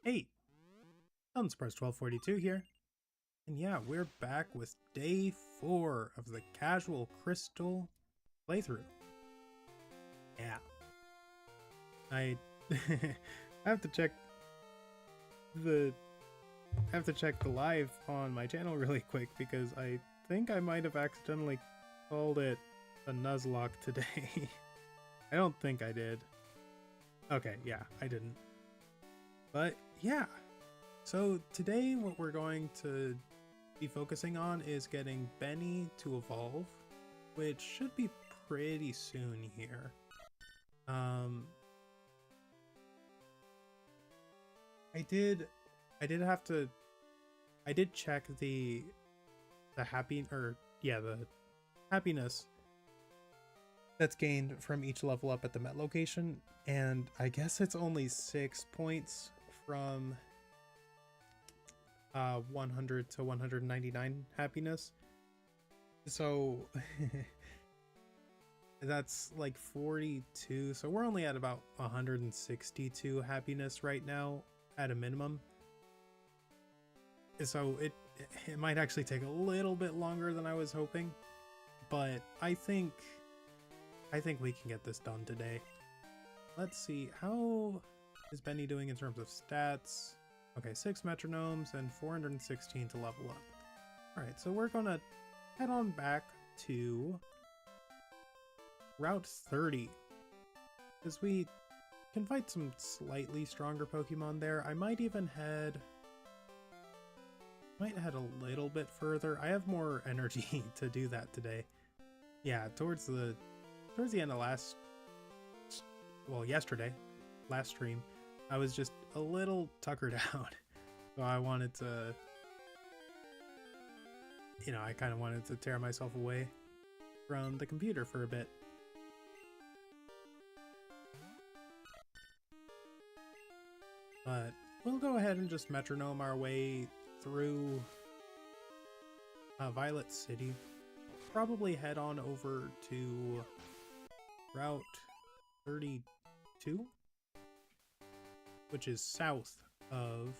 Hey, Unsurprised 1242 here. And yeah, we're back with day 4 of the casual crystal playthrough. Yeah. I I have to check the the live on my channel really quick because I think I might have accidentally called it a Nuzlocke today. I don't think I did. Okay, yeah, I didn't. But yeah. So today what we're going to be focusing on is getting Benny to evolve, which should be pretty soon here. I did check the happiness that's gained from each level up at the Met location, and I guess it's only 6 points from 100 to 199 happiness. So that's like 42. So we're only at about 162 happiness right now at a minimum. So it might actually take a little bit longer than I was hoping, but I think we can get this done today. Let's see, how is Benny doing in terms of stats? Okay, 6 metronomes and 416 to level up. Alright, so we're gonna head on back to Route 30, because we can fight some slightly stronger Pokemon there. I might even head a little bit further. I have more energy to do that today. Yeah, towards the end of yesterday, last stream, I was just a little tuckered out. So I wanted to, I kind of wanted to tear myself away from the computer for a bit. But we'll go ahead and just metronome our way through Violet City. Probably head on over to Route 32, which is south of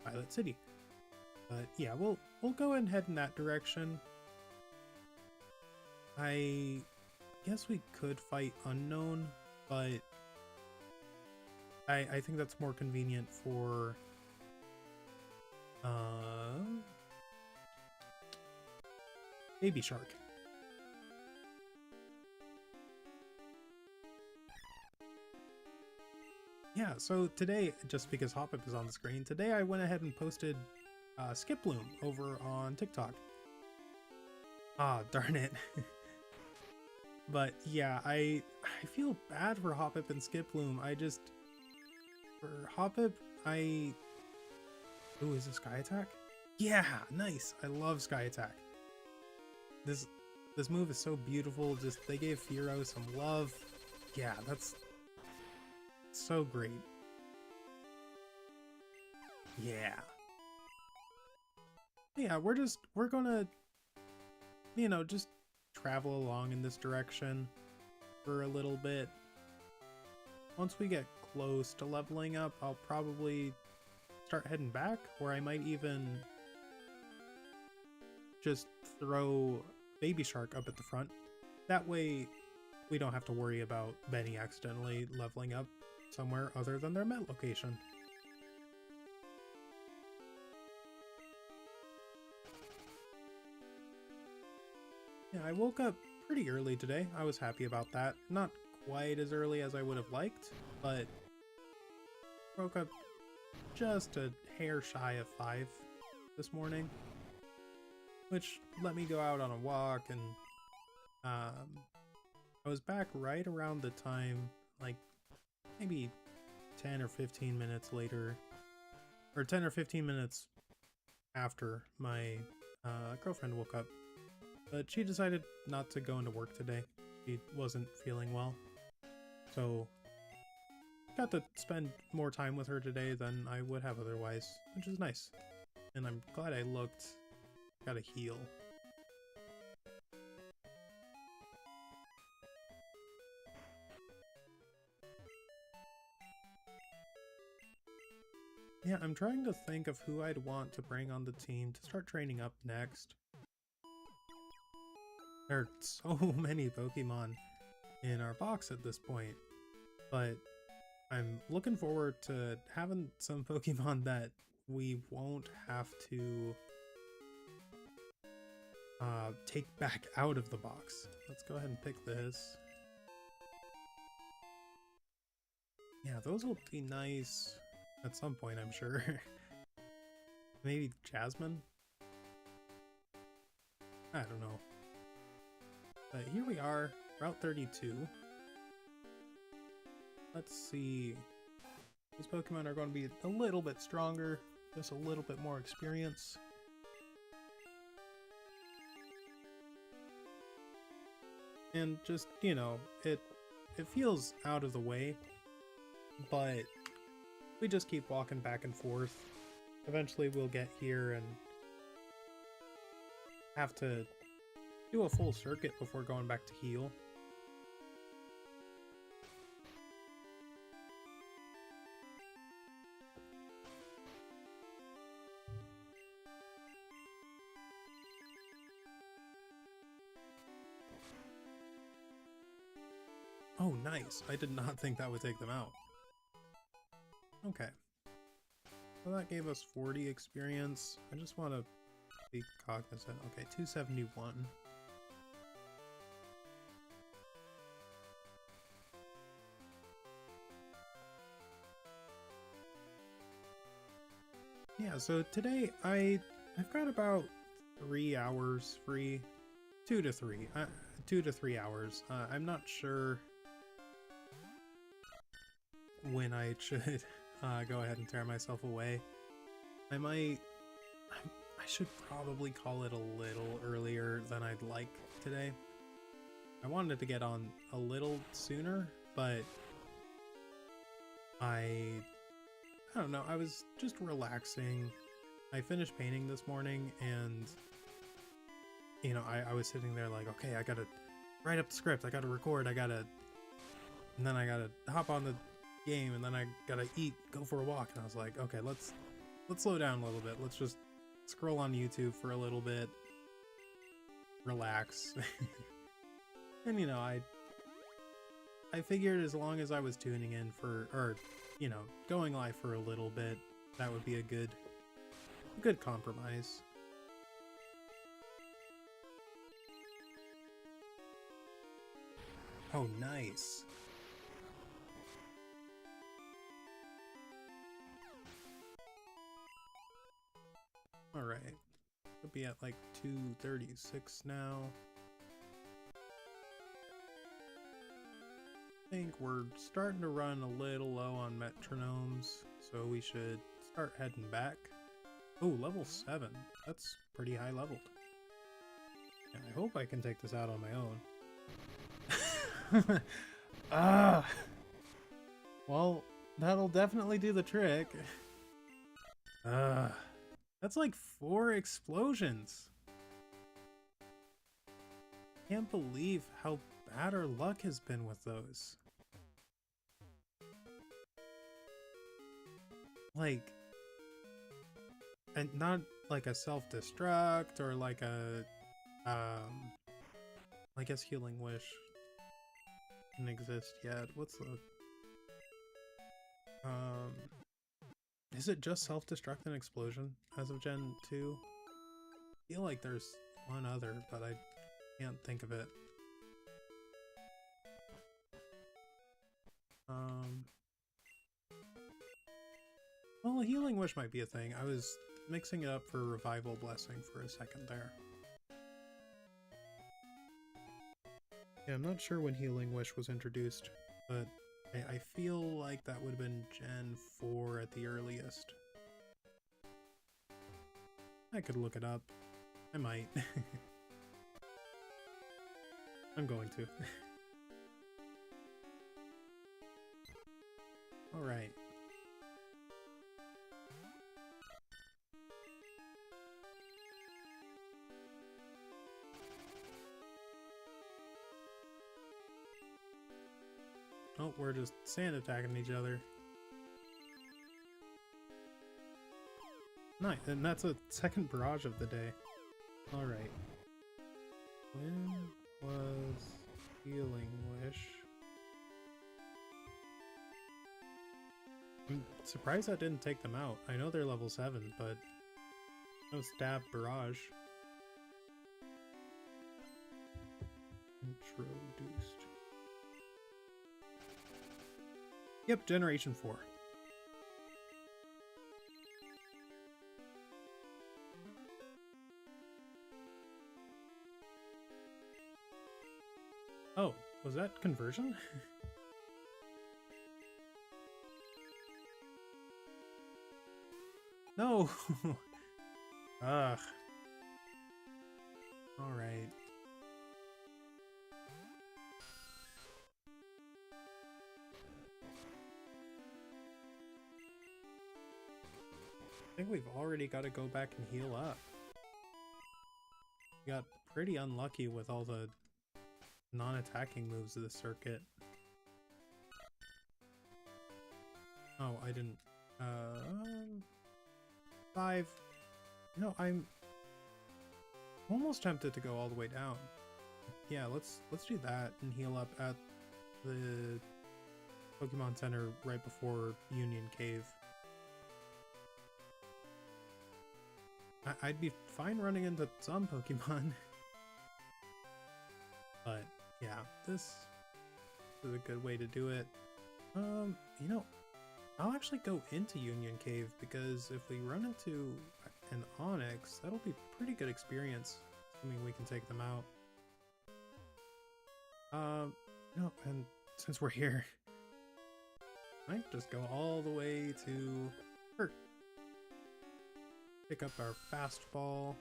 Violet City. But yeah, we'll go and head in that direction. I guess we could fight Unknown, but I think that's more convenient for Baby Shark. Yeah, so today, just because Hoppip is on the screen, today I went ahead and posted Skip Bloom over on TikTok. Ah, darn it. But yeah, I feel bad for Hoppip and Skip Bloom. For Hoppip, ooh, is it Sky Attack? Yeah, nice. I love Sky Attack. This move is so beautiful. Just, they gave Firo some love. Yeah, that's so great. Yeah. Yeah, we're gonna, just travel along in this direction for a little bit. Once we get close to leveling up, I'll probably start heading back, or I might even just throw Baby Shark up at the front. That way we don't have to worry about Benny accidentally leveling up somewhere other than their Met location. Yeah, I woke up pretty early today. I was happy about that. Not quite as early as I would have liked, but woke up just a hair shy of 5 this morning, which let me go out on a walk, and I was back right around the time, like maybe 10 or 15 minutes later, or 10 or 15 minutes after my girlfriend woke up. But she decided not to go into work today. She wasn't feeling well. So got to spend more time with her today than I would have otherwise, which is nice. And I'm glad I got a heal. Yeah, I'm trying to think of who I'd want to bring on the team to start training up next. There are so many Pokemon in our box at this point, but I'm looking forward to having some Pokemon that we won't have to take back out of the box. Let's go ahead and pick this. Yeah, those will be nice at some point, I'm sure. Maybe Jasmine? I don't know. But here we are, Route 32. Let's see. These Pokemon are going to be a little bit stronger, just a little bit more experience. And just, you know, it feels out of the way, but we just keep walking back and forth. Eventually we'll get here and have to do a full circuit before going back to heal. Oh, nice. I did not think that would take them out. Okay. So that gave us 40 experience. I just want to be cognizant. Okay, 271. Yeah, so today I've got about 3 hours free. 2 to 3. 2 to 3 hours. I'm not sure when I should go ahead and tear myself away. I should probably call it a little earlier than I'd like today. I wanted to get on a little sooner, but I don't know, I was just relaxing. I finished painting this morning and, you know, I was sitting there like, okay, I gotta write up the script, I gotta record, and then I gotta hop on the game, and then I gotta eat, go for a walk, and I was like, okay, let's slow down a little bit. Let's just scroll on YouTube for a little bit, relax. And you know, I figured as long as I was tuning in for, or you know, going live for a little bit, that would be a good compromise. Oh, nice. Alright. We'll be at like 236 now. I think we're starting to run a little low on metronomes, so we should start heading back. Oh, level 7. That's pretty high leveled. Yeah, I hope I can take this out on my own. Ah! Well, that'll definitely do the trick. That's like 4 explosions. Can't believe how bad our luck has been with those. Like, and not like a self-destruct or like a, I guess Healing Wish didn't exist yet. What's the, is it just self-destruct and explosion as of Gen 2? I feel like there's one other, but I can't think of it. Well, Healing Wish might be a thing. I was mixing it up for Revival Blessing for a second there. Yeah, I'm not sure when Healing Wish was introduced, but I feel like that would have been Gen 4 at the earliest. I could look it up. I might. I'm going to. Alright. Oh, we're just sand attacking each other. Nice, and that's a second barrage of the day. Alright. When was Healing Wish? I'm surprised that didn't take them out. I know they're level 7, but no Stab Barrage. Introduced. Yep, Generation 4. Oh, was that conversion? No! Ugh. Alright. I think we've already got to go back and heal up. We got pretty unlucky with all the non-attacking moves of the circuit. Oh, I didn't... 5. No, I'm almost tempted to go all the way down. Yeah, let's do that and heal up at the Pokemon Center right before Union Cave. I'd be fine running into some Pokemon. But yeah, this is a good way to do it. You know, I'll actually go into Union Cave because if we run into an Onix, that'll be pretty good experience, assuming we can take them out. No, and since we're here, I might just go all the way to Hurt. Pick up our fastball.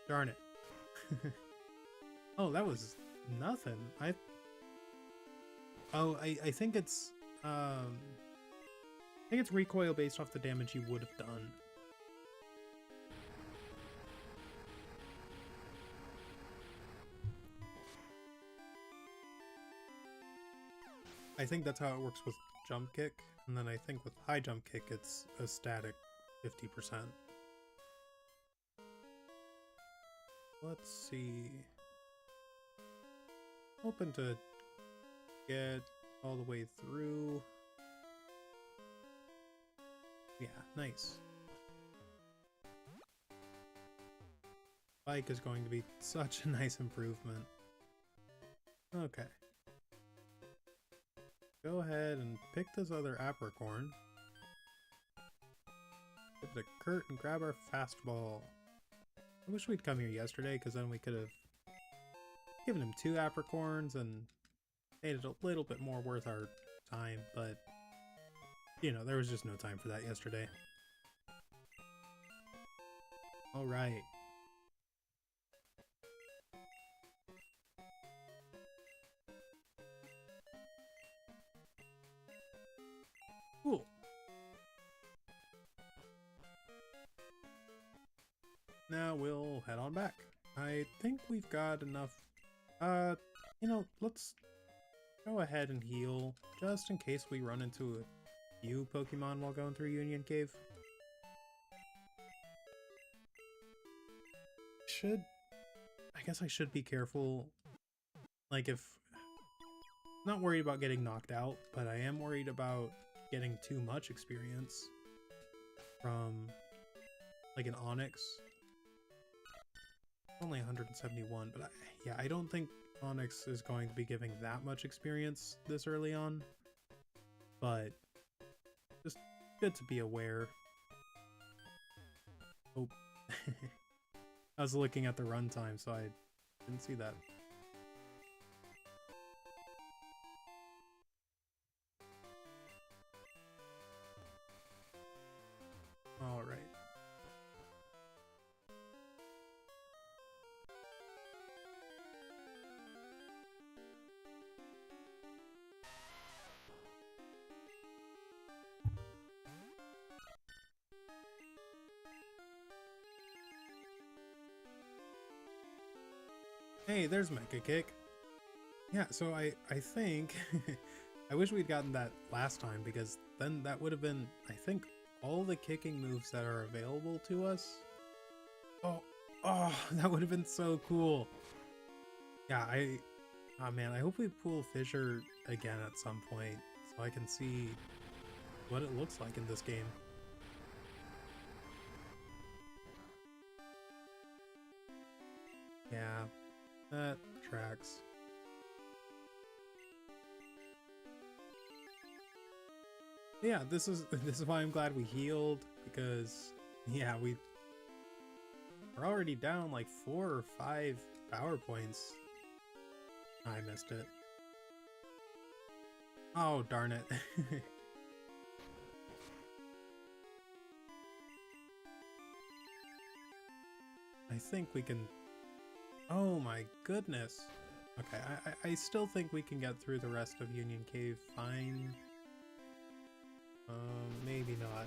Darn it. Oh, that was nothing. I think it's recoil based off the damage you would have done. I think that's how it works with jump kick, and then I think with high jump kick it's a static 50%. Let's see. Hoping to get all the way through. Yeah, nice. Bike is going to be such a nice improvement. Okay. Go ahead and pick this other apricorn. Give it a Kurt and grab our fastball. I wish we'd come here yesterday, because then we could have given him 2 apricorns and made it a little bit more worth our time, but you know, there was just no time for that yesterday. Alright. Cool. Now we'll head on back. I think we've got enough. You know, let's go ahead and heal just in case we run into a few Pokemon while going through Union Cave. I guess I should be careful. Like, if not worried about getting knocked out, but I am worried about getting too much experience from like an Onix. Only 171, but yeah, I don't think Onix is going to be giving that much experience this early on, but just good to be aware. Oh, I was looking at the runtime, so I didn't see that. All right. Hey, there's Mecha Kick. Yeah, so I think I wish we'd gotten that last time, because then that would have been, I think, all the kicking moves that are available to us. Oh, oh, that would have been so cool. Yeah, oh man, I hope we pull Fissure again at some point so I can see what it looks like in this game. Yeah, that tracks. Yeah, this is why I'm glad we healed, because yeah, we're already down like 4 or 5 power points. I missed it. Oh, darn it. I think we can... Oh my goodness. Okay, I still think we can get through the rest of Union Cave fine. Maybe not.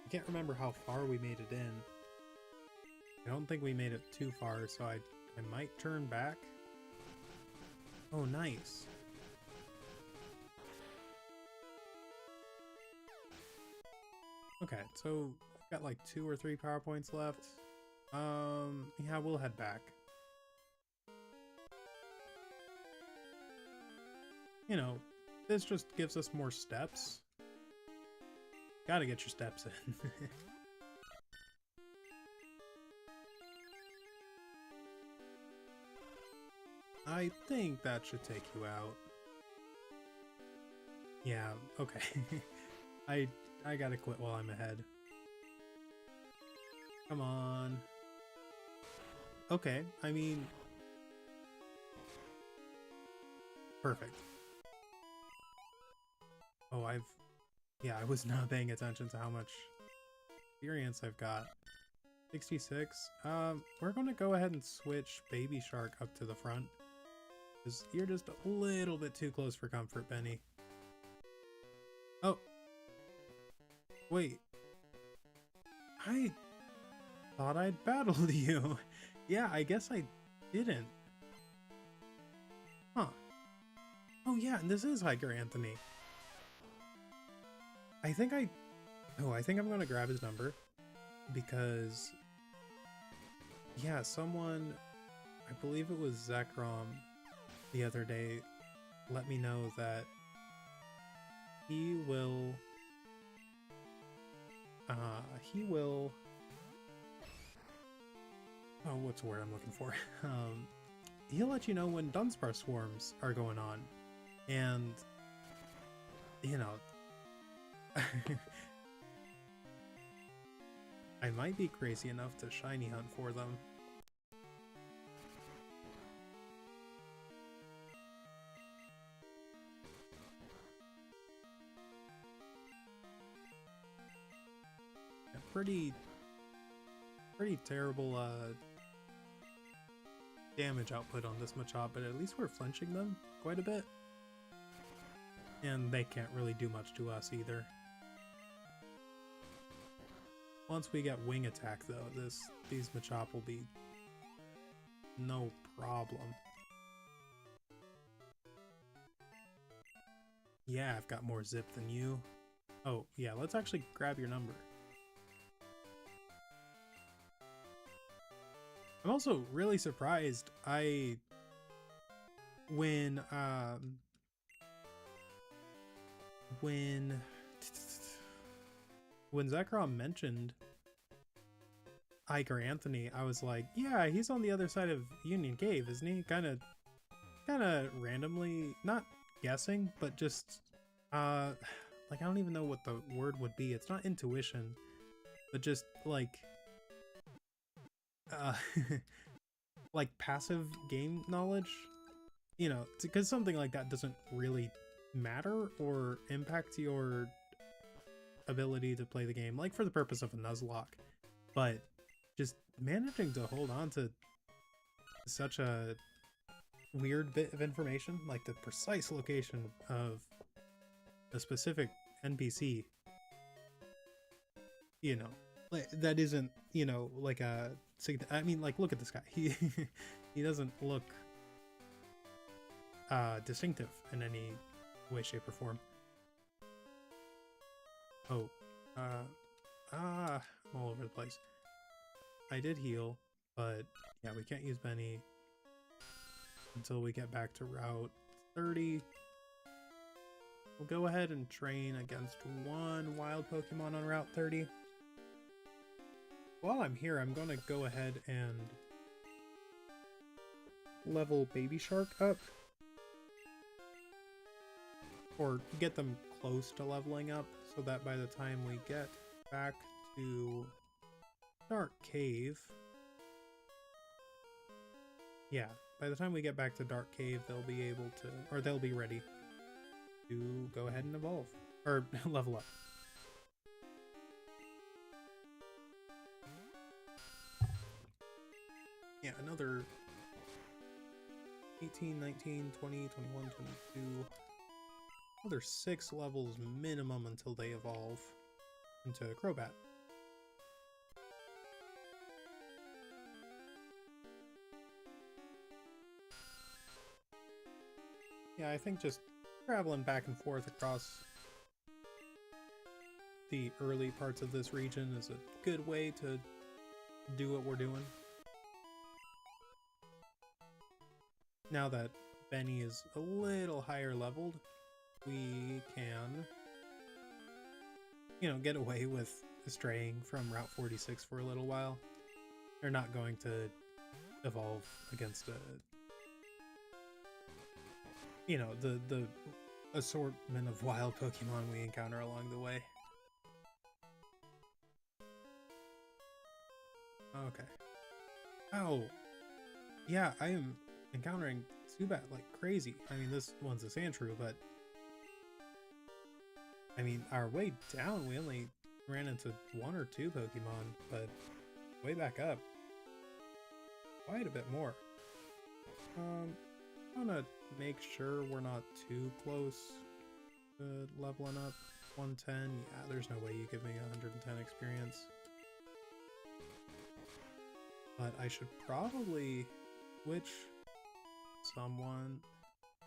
I can't remember how far we made it in. I don't think we made it too far, so I might turn back. Oh, nice. Okay, so we've got like 2 or 3 power points left. Yeah, we'll head back. You know, this just gives us more steps. Gotta get your steps in. I think that should take you out. Yeah, okay. I gotta quit while I'm ahead. Come on. Okay, I mean... Perfect. Oh, yeah, I was not paying attention to how much experience I've got. 66. We're gonna go ahead and switch Baby Shark up to the front, because you're just a little bit too close for comfort, Benny. Oh. Wait. I thought I'd battled you. Yeah, I guess I didn't. Huh. Oh yeah, and this is Hiker Anthony. I think I'm gonna grab his number, because yeah, someone, I believe it was Zekrom the other day, let me know that he will oh, what's the word I'm looking for? He'll let you know when Dunsparce swarms are going on, and you know, I might be crazy enough to shiny hunt for them. Yeah, pretty terrible damage output on this Machop, but at least we're flinching them quite a bit. And they can't really do much to us either. Once we get Wing Attack though, these Machop will be no problem. Yeah, I've got more zip than you. Oh, yeah, let's actually grab your number. I'm also really surprised when Zekrom mentioned Hiker Anthony, I was like, yeah, he's on the other side of Union Cave, isn't he? Kind of randomly, not guessing, but just like, I don't even know what the word would be. It's not intuition, but just like like passive game knowledge, you know, because something like that doesn't really matter or impact your ability to play the game, like for the purpose of a Nuzlocke, but just managing to hold on to such a weird bit of information, like the precise location of a specific NPC, you know, like that isn't, you know, like a, I mean, like, look at this guy. He doesn't look distinctive in any way, shape, or form. Oh, I'm all over the place. I did heal, but yeah, we can't use Benny until we get back to Route 30. We'll go ahead and train against one wild Pokemon on Route 30. While I'm here, I'm going to go ahead and level Baby Shark up. Or get them close to leveling up, so that by the time we get back to Dark Cave... Yeah, by the time we get back to Dark Cave, they'll be able to... Or they'll be ready to go ahead and evolve. Or level up. Yeah, another 18, 19, 20, 21, 22... Another 6 levels minimum until they evolve into Crobat. Yeah, I think just traveling back and forth across the early parts of this region is a good way to do what we're doing. Now that Benny is a little higher leveled, we can, you know, get away with straying from Route 46 for a little while. They're not going to evolve against a, you know, the assortment of wild Pokemon we encounter along the way. Okay. Oh, yeah, I am encountering Zubat like crazy. I mean, this one's a Sandshrew, but I mean, our way down, we only ran into 1 or 2 Pokemon, but way back up, quite a bit more. I'm gonna make sure we're not too close to leveling up. 110, yeah, there's no way you give me 110 experience. But I should probably switch someone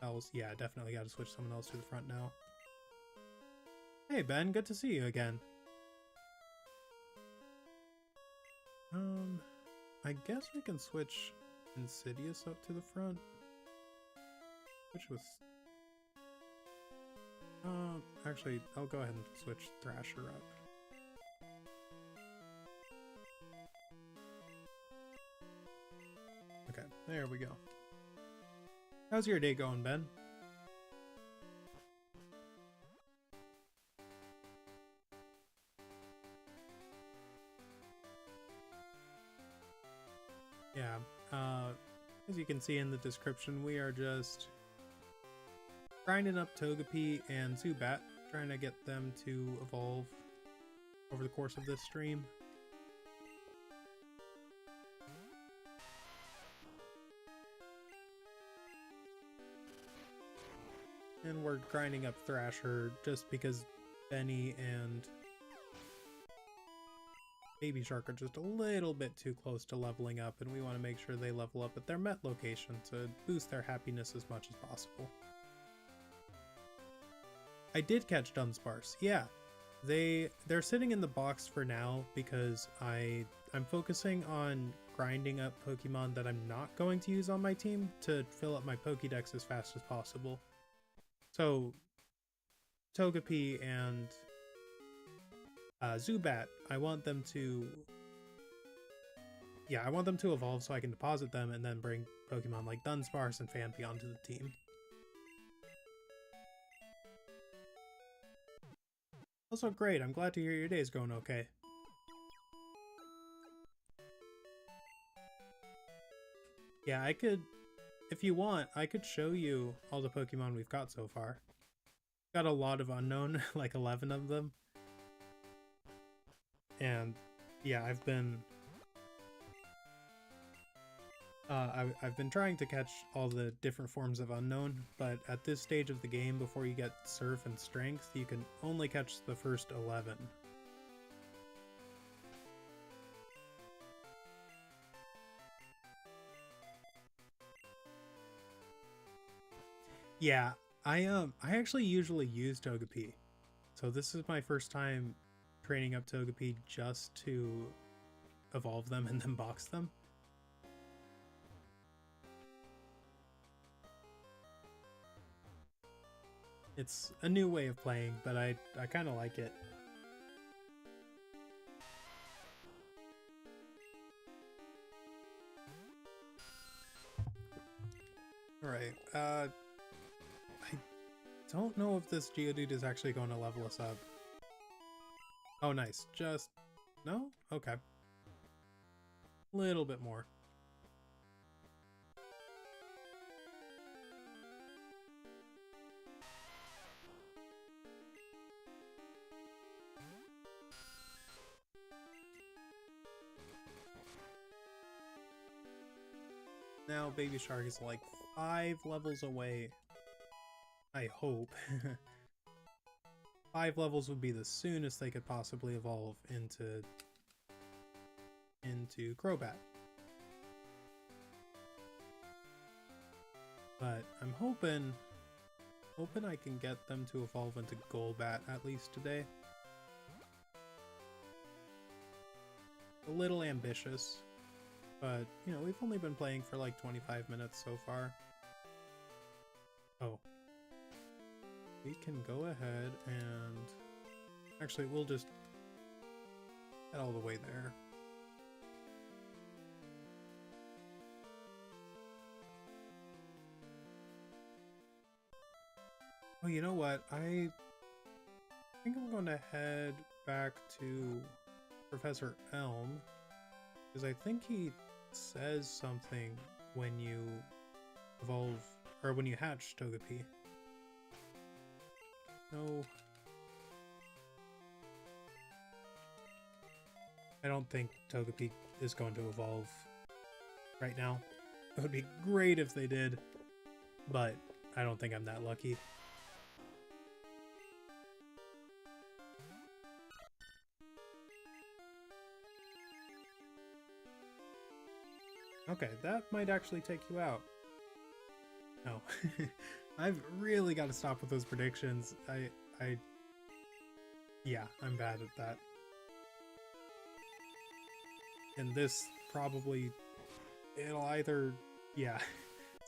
else. Yeah, definitely gotta switch someone else to the front now. Hey Ben, good to see you again. I guess we can switch Insidious up to the front. Which was... actually, I'll go ahead and switch Thrasher up. Okay, there we go. How's your day going, Ben? Yeah, as you can see in the description, we are just grinding up Togepi and Zubat, trying to get them to evolve over the course of this stream. And we're grinding up Thrasher just because Benny and Baby Shark are just a little bit too close to leveling up, and we want to make sure they level up at their Met location to boost their happiness as much as possible. I did catch Dunsparce. Yeah, they're sitting in the box for now because I'm focusing on grinding up Pokemon that I'm not going to use on my team to fill up my Pokédex as fast as possible. So Togepi and Zubat, I want them to evolve so I can deposit them and then bring Pokemon like Dunsparce and Phanpy to the team. Also great, I'm glad to hear your day's going okay. Yeah, I could, if you want, I could show you all the Pokemon we've got so far. Got a lot of unknown, like 11 of them. And yeah, I've been trying to catch all the different forms of unknown, but at this stage of the game, before you get Surf and Strength, you can only catch the first 11. Yeah, I actually usually use Togepi. So this is my first time training up Togepi just to evolve them and then box them. It's a new way of playing, but I kind of like it. Alright, I don't know if this Geodude is actually going to level us up. Oh, nice. Just... no? Okay. Little bit more. Now Baby Shark is like 5 levels away. I hope. 5 levels would be the soonest they could possibly evolve into Crobat. But I'm hoping I can get them to evolve into Golbat at least today. A little ambitious, but you know, we've only been playing for like 25 minutes so far. Oh. We can go ahead and... actually, we'll just head all the way there. Oh, you know what? I think I'm going to head back to Professor Elm, because I think he says something when you evolve, or when you hatch Togepi. No. I don't think Togepi is going to evolve right now. It would be great if they did, but I don't think I'm that lucky. Okay, that might actually take you out. No. I've really got to stop with those predictions. Yeah, I'm bad at that. And this probably, it'll either, yeah,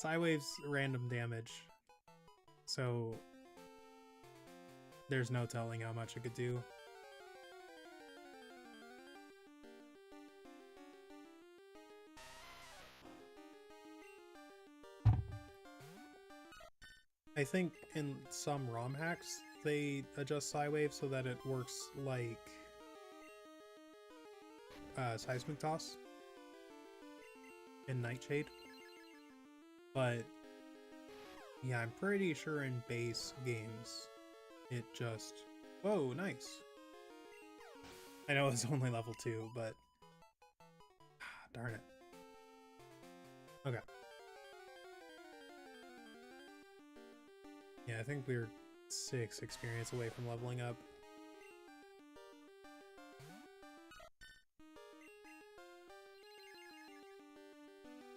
Psywave's random damage. So there's no telling how much it could do. I think in some ROM hacks, they adjust Psywave so that it works like Seismic Toss in Nightshade. But yeah, I'm pretty sure in base games, it just... whoa, nice. I know it's only level 2, but... darn it. Okay. Yeah, I think we're 6 experience away from leveling up.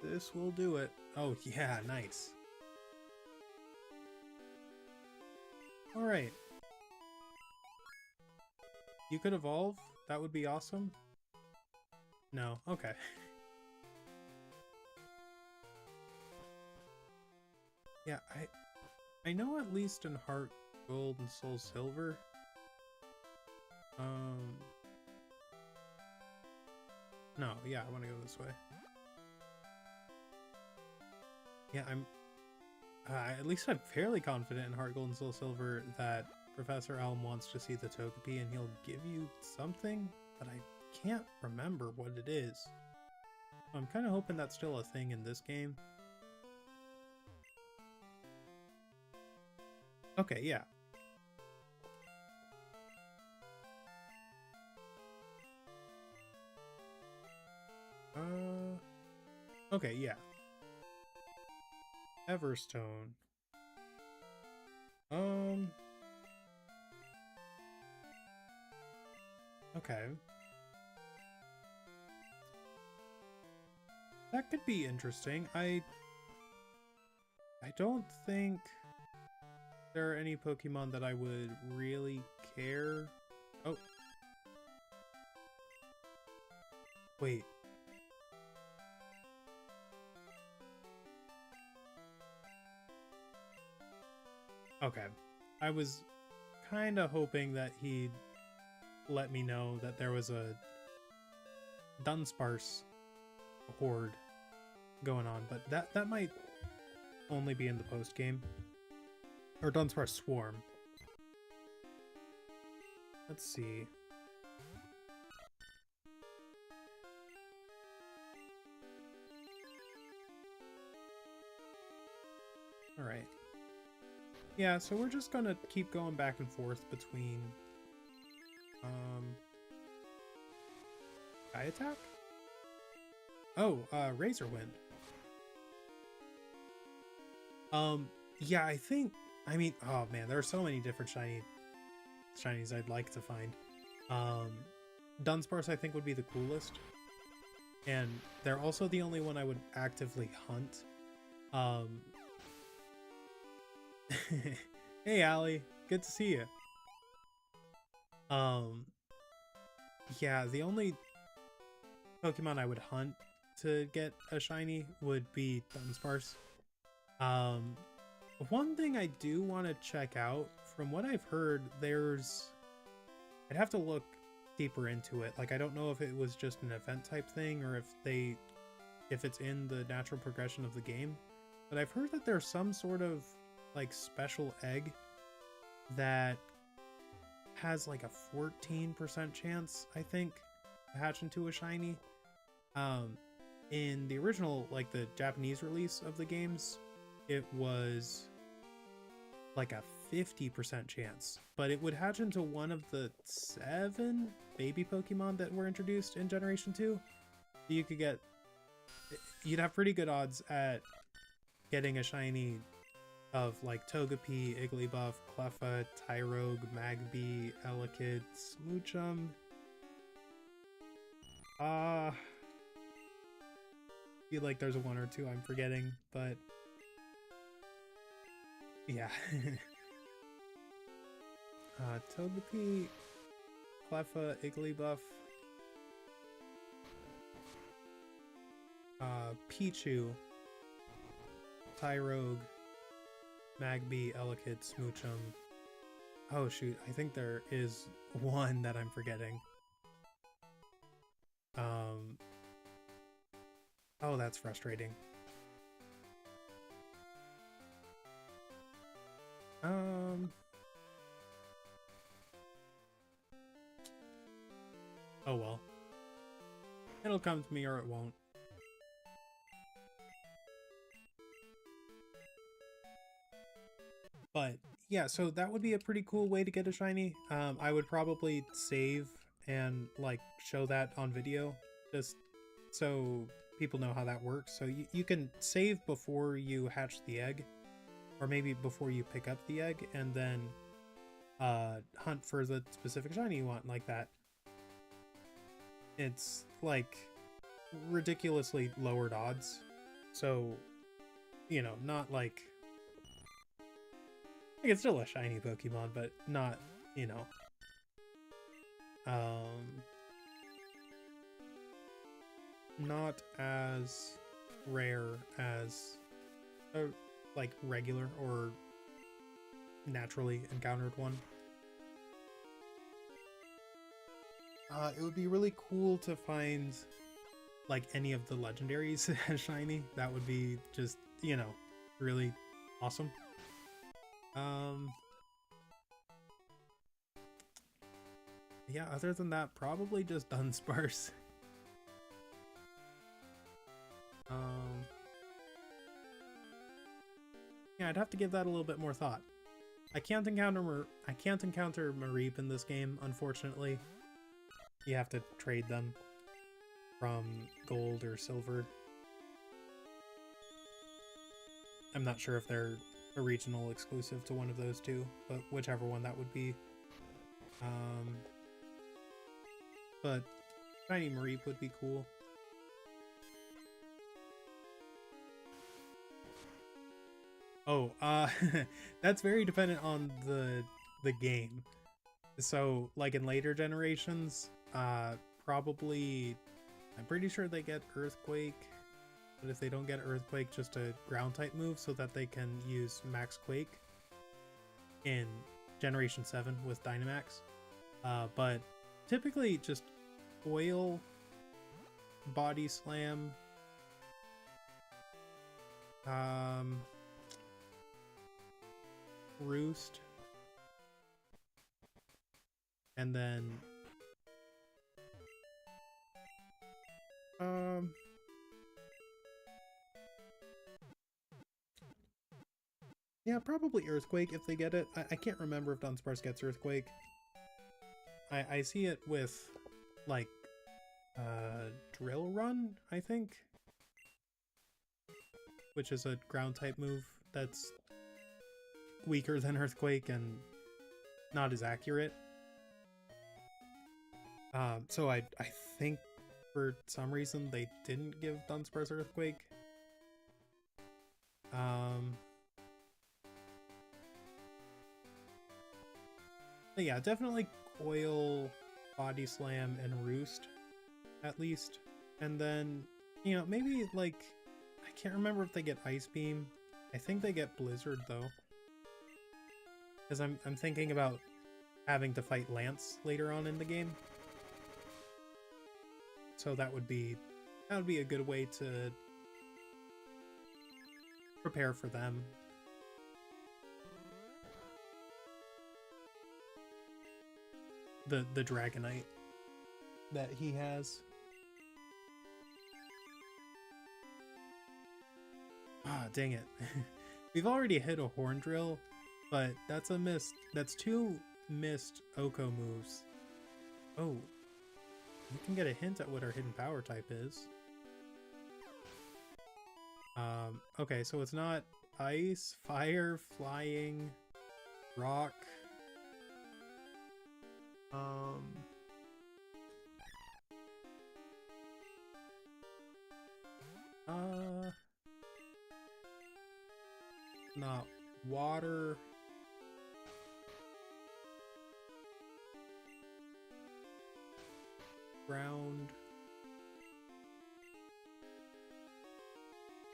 This will do it. Oh, yeah, nice. Alright. You could evolve? That would be awesome. No, okay. Yeah, I know at least in Heart Gold and Soul Silver. No, yeah, I want to go this way. Yeah, at least I'm fairly confident in Heart Gold and Soul Silver that Professor Elm wants to see the Togepi and he'll give you something, but I can't remember what it is. I'm kind of hoping that's still a thing in this game. Okay, yeah. Okay, yeah. Everstone. Okay. That could be interesting. I don't think there are any Pokemon that I would really care. Oh. Wait. Okay. I was kind of hoping that he'd let me know that there was a Dunsparce horde going on, but that might only be in the post game. Or Dunsparce Swarm. Let's see. Alright. Yeah, so we're just gonna keep going back and forth between Sky Attack? Oh, Razor Wind. Yeah, I mean, oh man, there are so many different shinies I'd like to find. Dunsparce I think would be the coolest. And they're also the only one I would actively hunt. Hey Allie, good to see you. Yeah, the only Pokemon I would hunt to get a shiny would be Dunsparce. One thing I do want to check out, from what I've heard, I'd have to look deeper into it. Like, I don't know if it was just an event type thing or if it's in the natural progression of the game, but I've heard that there's some sort of like special egg that has like a 14% chance, I think, to hatch into a shiny. In the original, like the Japanese release of the games, it was like a 50% chance, but it would hatch into one of the 7 baby Pokemon that were introduced in Generation 2. You'd have pretty good odds at getting a shiny of like Togepi, Igglybuff, Cleffa, Tyrogue, Magby, Elekid, Smoochum. I feel like there's a 1 or 2 I'm forgetting, but yeah. Togepi, Cleffa, Igglybuff, Pichu, Tyrogue, Magby, Elekid, Smoochum. Oh shoot, I think there is one that I'm forgetting. Oh, that's frustrating. Oh well. It'll come to me or it won't. But yeah, so that would be a pretty cool way to get a shiny. I would probably save and like show that on video just so people know how that works. So you can save before you hatch the egg, or maybe before you pick up the egg, and then hunt for the specific shiny you want like that. It's like ridiculously lowered odds, so you know, not like it's still a shiny Pokemon, but not, you know, not as rare as a like regular or naturally encountered one. It would be really cool to find like any of the legendaries as shiny. That would be just, you know, really awesome. Yeah, other than that, probably just Dunsparce. Yeah, I'd have to give that a little bit more thought. I can't encounter Mareep in this game, unfortunately. You have to trade them from gold or silver. I'm not sure if they're a regional exclusive to one of those two, but whichever one that would be. But shiny Mareep would be cool. Oh, that's very dependent on the game. So, like in later generations, probably, I'm pretty sure they get Earthquake, but if they don't get Earthquake, just a ground type move so that they can use Max Quake in Generation 7 with Dynamax. But typically just Oil, Body Slam, Roost, and then yeah, probably Earthquake if they get it. I can't remember if Dunsparce gets Earthquake. I see it with, like, Drill Run, I think, which is a ground type move that's weaker than Earthquake and not as accurate. So I think for some reason they didn't give Dunsparce Earthquake. But yeah, definitely Coil, Body Slam, and Roost, at least. And then, you know, maybe, like, I can't remember if they get Ice Beam. I think they get Blizzard, though. Because I'm thinking about having to fight Lance later on in the game. So that would be a good way to prepare for them. The Dragonite that he has. Ah, dang it. We've already hit a Horn Drill, but that's a missed. That's 2 missed Oko moves. Oh. You can get a hint at what our hidden power type is. Okay, so it's not ice, fire, flying, rock. Not water. Ground.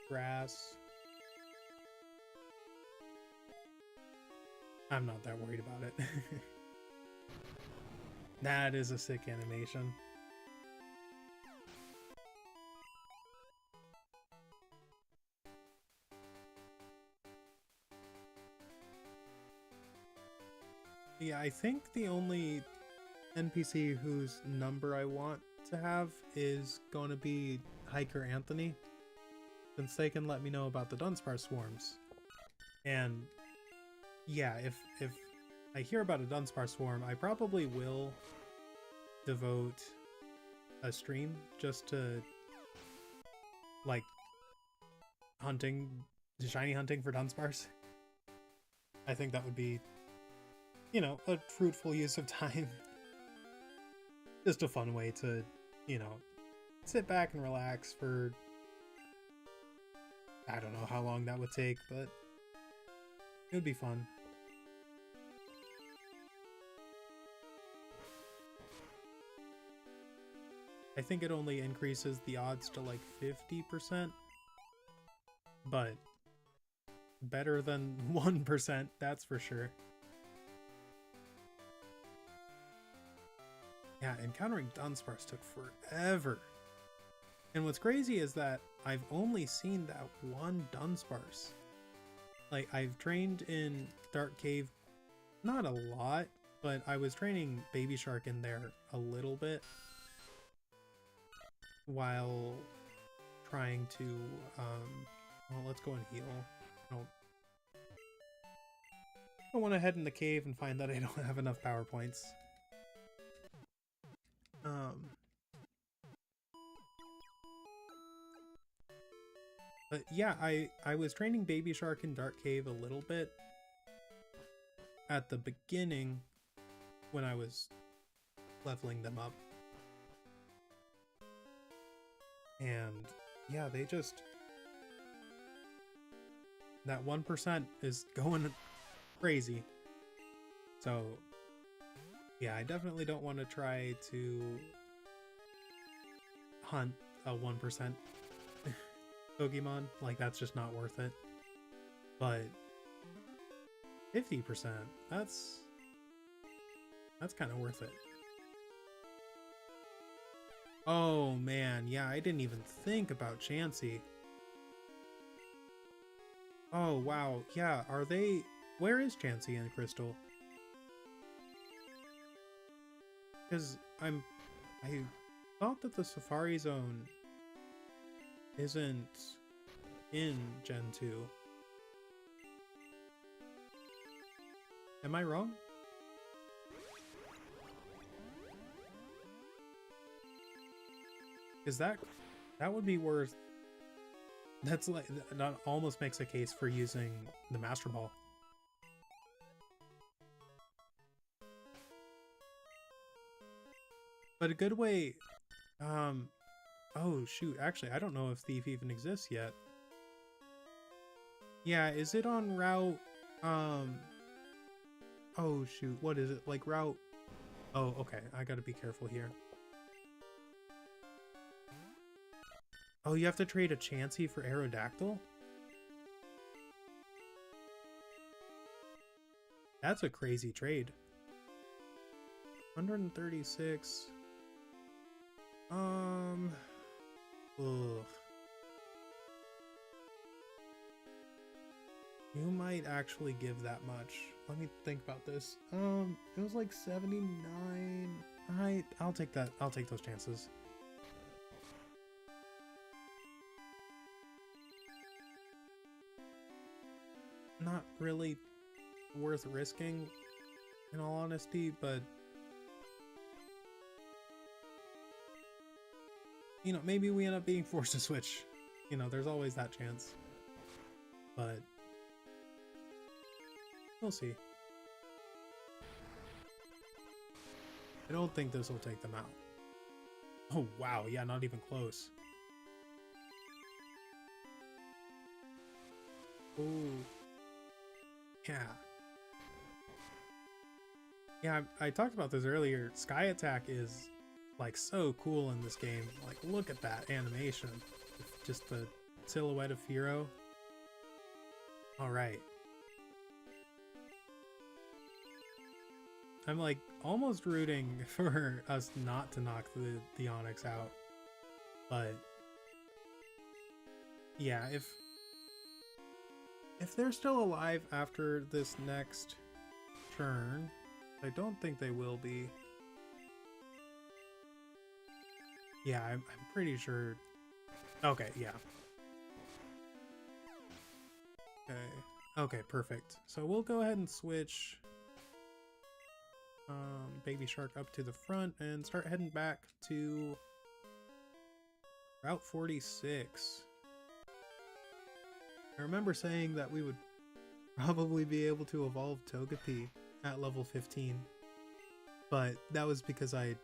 Grass. I'm not that worried about it. That is a sick animation. Yeah, I think the only NPC whose number I want to have is going to be Hiker Anthony, since they can let me know about the Dunsparce swarms. And yeah, if I hear about a Dunsparce swarm, I probably will devote a stream just to, like, shiny hunting for Dunsparce. I think that would be, you know, a fruitful use of time. Just a fun way to, you know, sit back and relax for, I don't know how long that would take, but it would be fun. I think it only increases the odds to like 50%, but better than 1%, that's for sure. Yeah, encountering Dunsparce took forever. And what's crazy is that I've only seen that one Dunsparce. Like, I've trained in Dark Cave, not a lot, but I was training Baby Shark in there a little bit while trying to, well, let's go and heal. I don't want to head in the cave and find that I don't have enough power points. But yeah, I was training Baby Shark in Dark Cave a little bit at the beginning when I was leveling them up. And yeah, that 1% is going crazy. So yeah, I definitely don't want to try to hunt a 1% Pokemon. Like, that's just not worth it. But 50%, that's kind of worth it. Oh man, yeah, I didn't even think about Chansey. Oh wow, yeah, are they... Where is Chansey and Crystal? Because I thought that the Safari Zone isn't in Gen 2. Am I wrong? Is that would be worth... That's like, that almost makes a case for using the Master Ball. But a good way... oh shoot, actually, I don't know if Thief even exists yet. Yeah, is it on route... Oh shoot, what is it? Like route... Oh, okay, I gotta be careful here. Oh, you have to trade a Chansey for Aerodactyl? That's a crazy trade. 136... Ugh. You might actually give that much. Let me think about this. It was like 79. I'll take that. I'll take those chances. Not really worth risking, in all honesty, but you know, maybe we end up being forced to switch. You know, there's always that chance. But we'll see. I don't think this will take them out. Oh wow, yeah, not even close. Ooh. Yeah. Yeah, I talked about this earlier. Sky Attack is like so cool in this game. Like, look at that animation. Just the silhouette of Firo. Alright. I'm like almost rooting for us not to knock the Onix out. But yeah, if they're still alive after this next turn, I don't think they will be. Yeah, I'm pretty sure. Okay, yeah. Okay, perfect. So we'll go ahead and switch Baby Shark up to the front and start heading back to Route 46. I remember saying that we would probably be able to evolve Togepi at level 15, but that was because I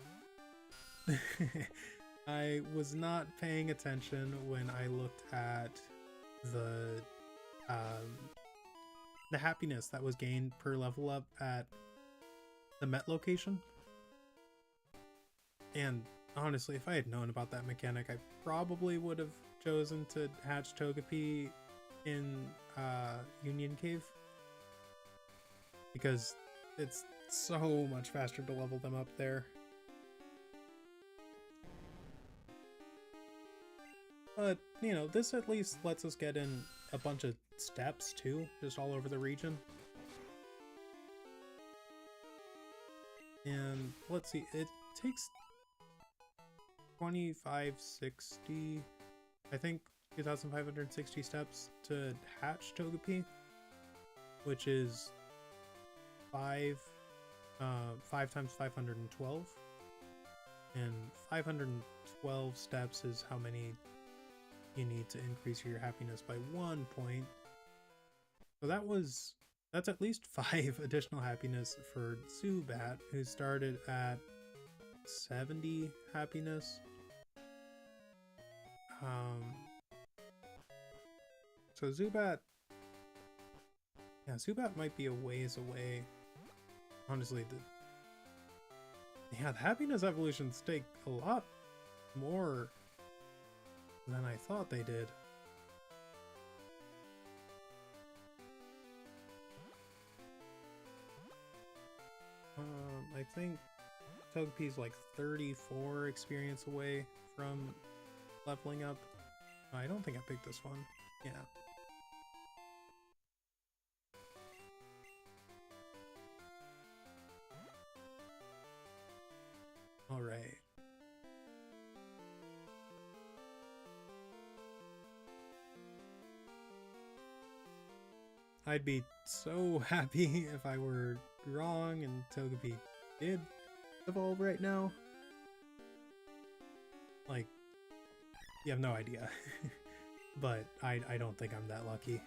was not paying attention when I looked at the happiness that was gained per level up at the Met location. And honestly, if I had known about that mechanic, I probably would have chosen to hatch Togepi in Union Cave, because it's so much faster to level them up there. But, you know, this at least lets us get in a bunch of steps too, just all over the region. And let's see, it takes 2560, I think 2,560 steps to hatch Togepi, which is 5 times 512, and 512 steps is how many you need to increase your happiness by 1 point. So that's at least 5 additional happiness for Zubat, who started at 70 happiness. So Zubat Yeah, Zubat might be a ways away. Honestly, the happiness evolutions take a lot more than I thought they did. I think Togepi's like 34 experience away from leveling up. I don't think I picked this one. Yeah. Alright. I'd be so happy if I were wrong and Togepi did evolve right now. Like, you have no idea. But I don't think I'm that lucky.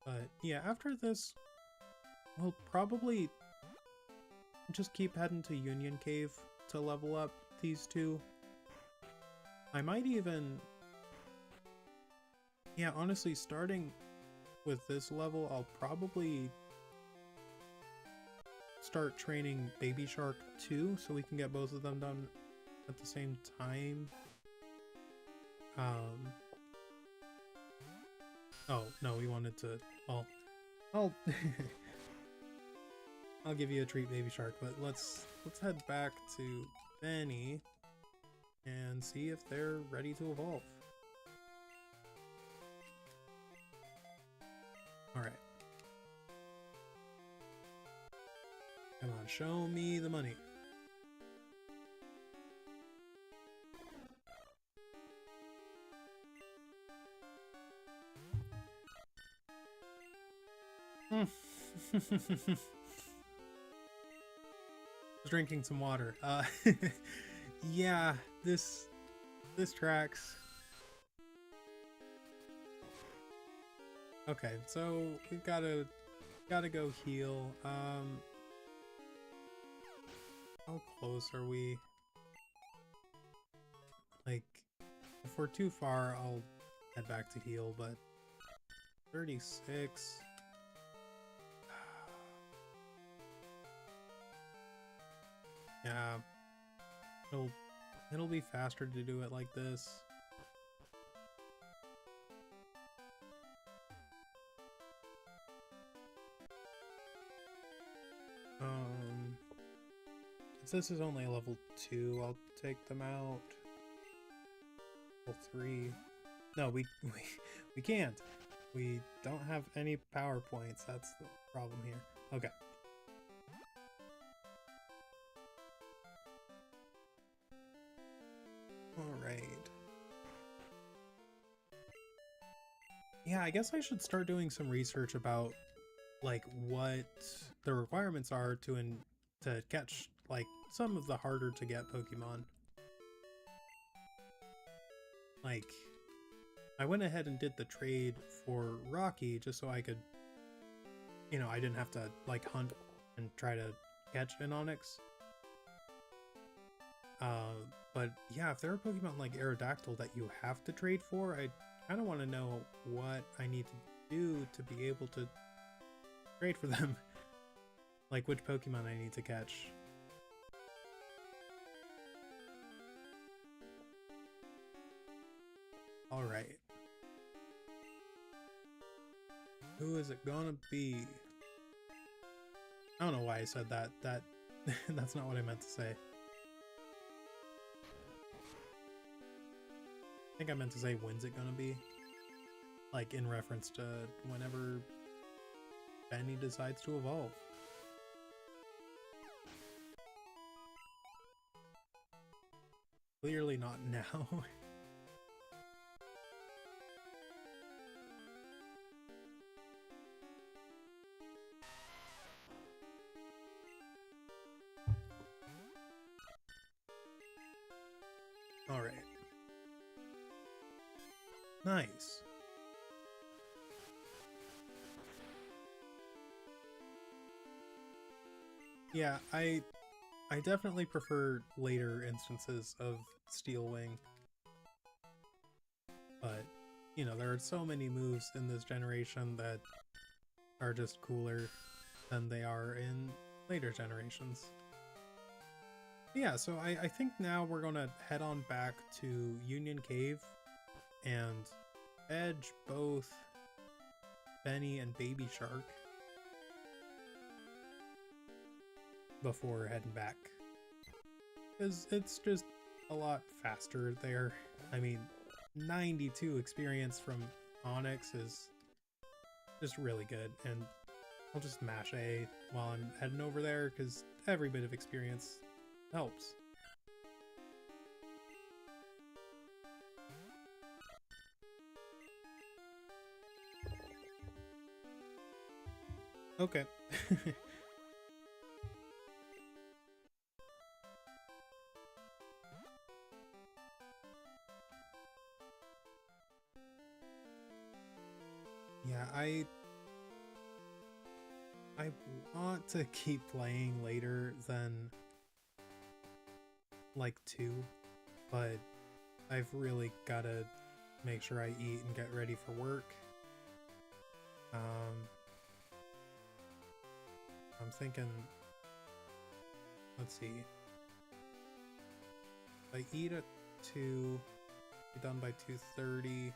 But yeah, after this, we'll probably just keep heading to Union Cave to level up these two. I might even... Yeah, honestly, starting with this level, I'll probably start training Baby Shark 2 so we can get both of them done at the same time. Oh, no, we wanted to... Well, I'll give you a treat, Baby Shark, but let's head back to Benny and see if they're ready to evolve. Alright. Come on, show me the money. Drinking some water. Yeah, this tracks. Okay, so we've gotta go heal. How close are we? Like, if we're too far, I'll head back to heal, but 36. Yeah, it'll be faster to do it like this. Since this is only a level 2, I'll take them out. Level 3. No, we can't. We don't have any power points. That's the problem here. Okay. Alright. Yeah, I guess I should start doing some research about like what the requirements are to catch like some of the harder to get Pokemon. Like, I went ahead and did the trade for Rocky just so I could, you know, I didn't have to like hunt and try to catch an Onix. But yeah, if there are Pokemon like Aerodactyl that you have to trade for, I kind of want to know what I need to do to be able to trade for them. Like which Pokemon I need to catch. Alright. Who is it gonna be? I don't know why I said that. That's not what I meant to say. I think I meant to say, when's it gonna be? Like, in reference to whenever Benny decides to evolve. Clearly not now. Alright. Nice. Yeah, I I definitely prefer later instances of Steel Wing, but, you know, there are so many moves in this generation that are just cooler than they are in later generations. Yeah, so I think now we're gonna head on back to Union Cave and edge both Benny and Baby Shark before heading back. Because it's just a lot faster there. I mean, 92 experience from Onyx is just really good, and I'll just mash A while I'm heading over there, because every bit of experience helps. Okay. Yeah, I want to keep playing later than like 2, but I've really gotta make sure I eat and get ready for work. I'm thinking, let's see, if I eat at 2, be done by 2:30.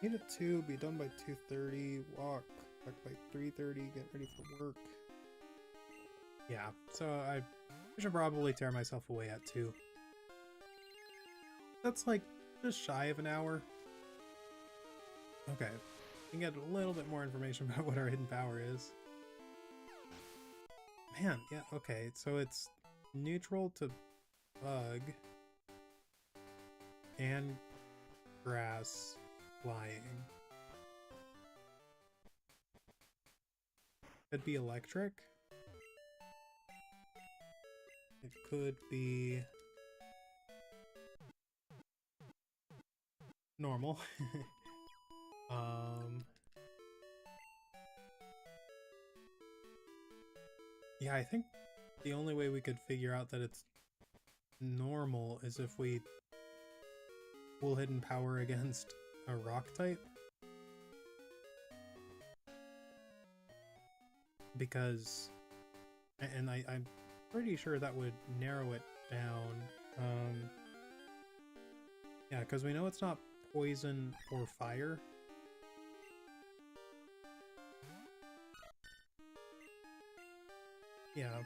Eat at 2, be done by 2:30, walk back by 3:30, get ready for work. Yeah, so I should probably tear myself away at 2. That's like just shy of an hour. Okay, we can get a little bit more information about what our hidden power is. Man, yeah, okay, so it's neutral to bug and grass flying. Could be electric. It could be normal. Yeah, I think the only way we could figure out that it's normal is if we pull hidden power against a rock type. Because, and I'm pretty sure that would narrow it down. Yeah, because we know it's not poison or fire. Yeah.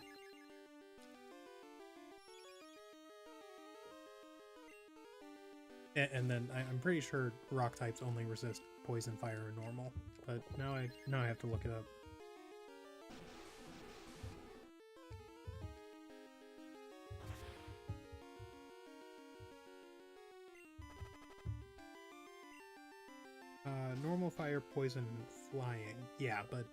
And then I'm pretty sure rock types only resist poison, fire, and normal. But now I have to look it up. Normal, fire, poison, flying. Yeah, but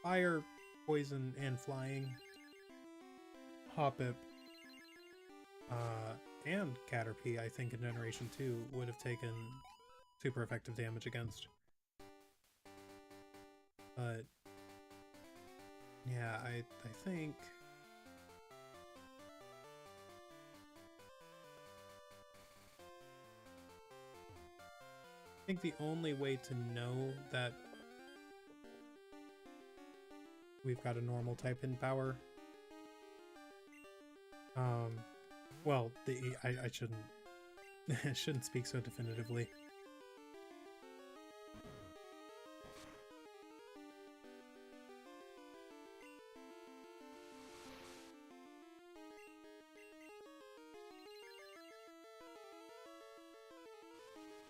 fire, poison, and flying, Hoppip, and Caterpie, I think in Generation 2, would have taken super effective damage against. But yeah, I think the only way to know that we've got a normal type in power, well, I shouldn't I shouldn't speak so definitively.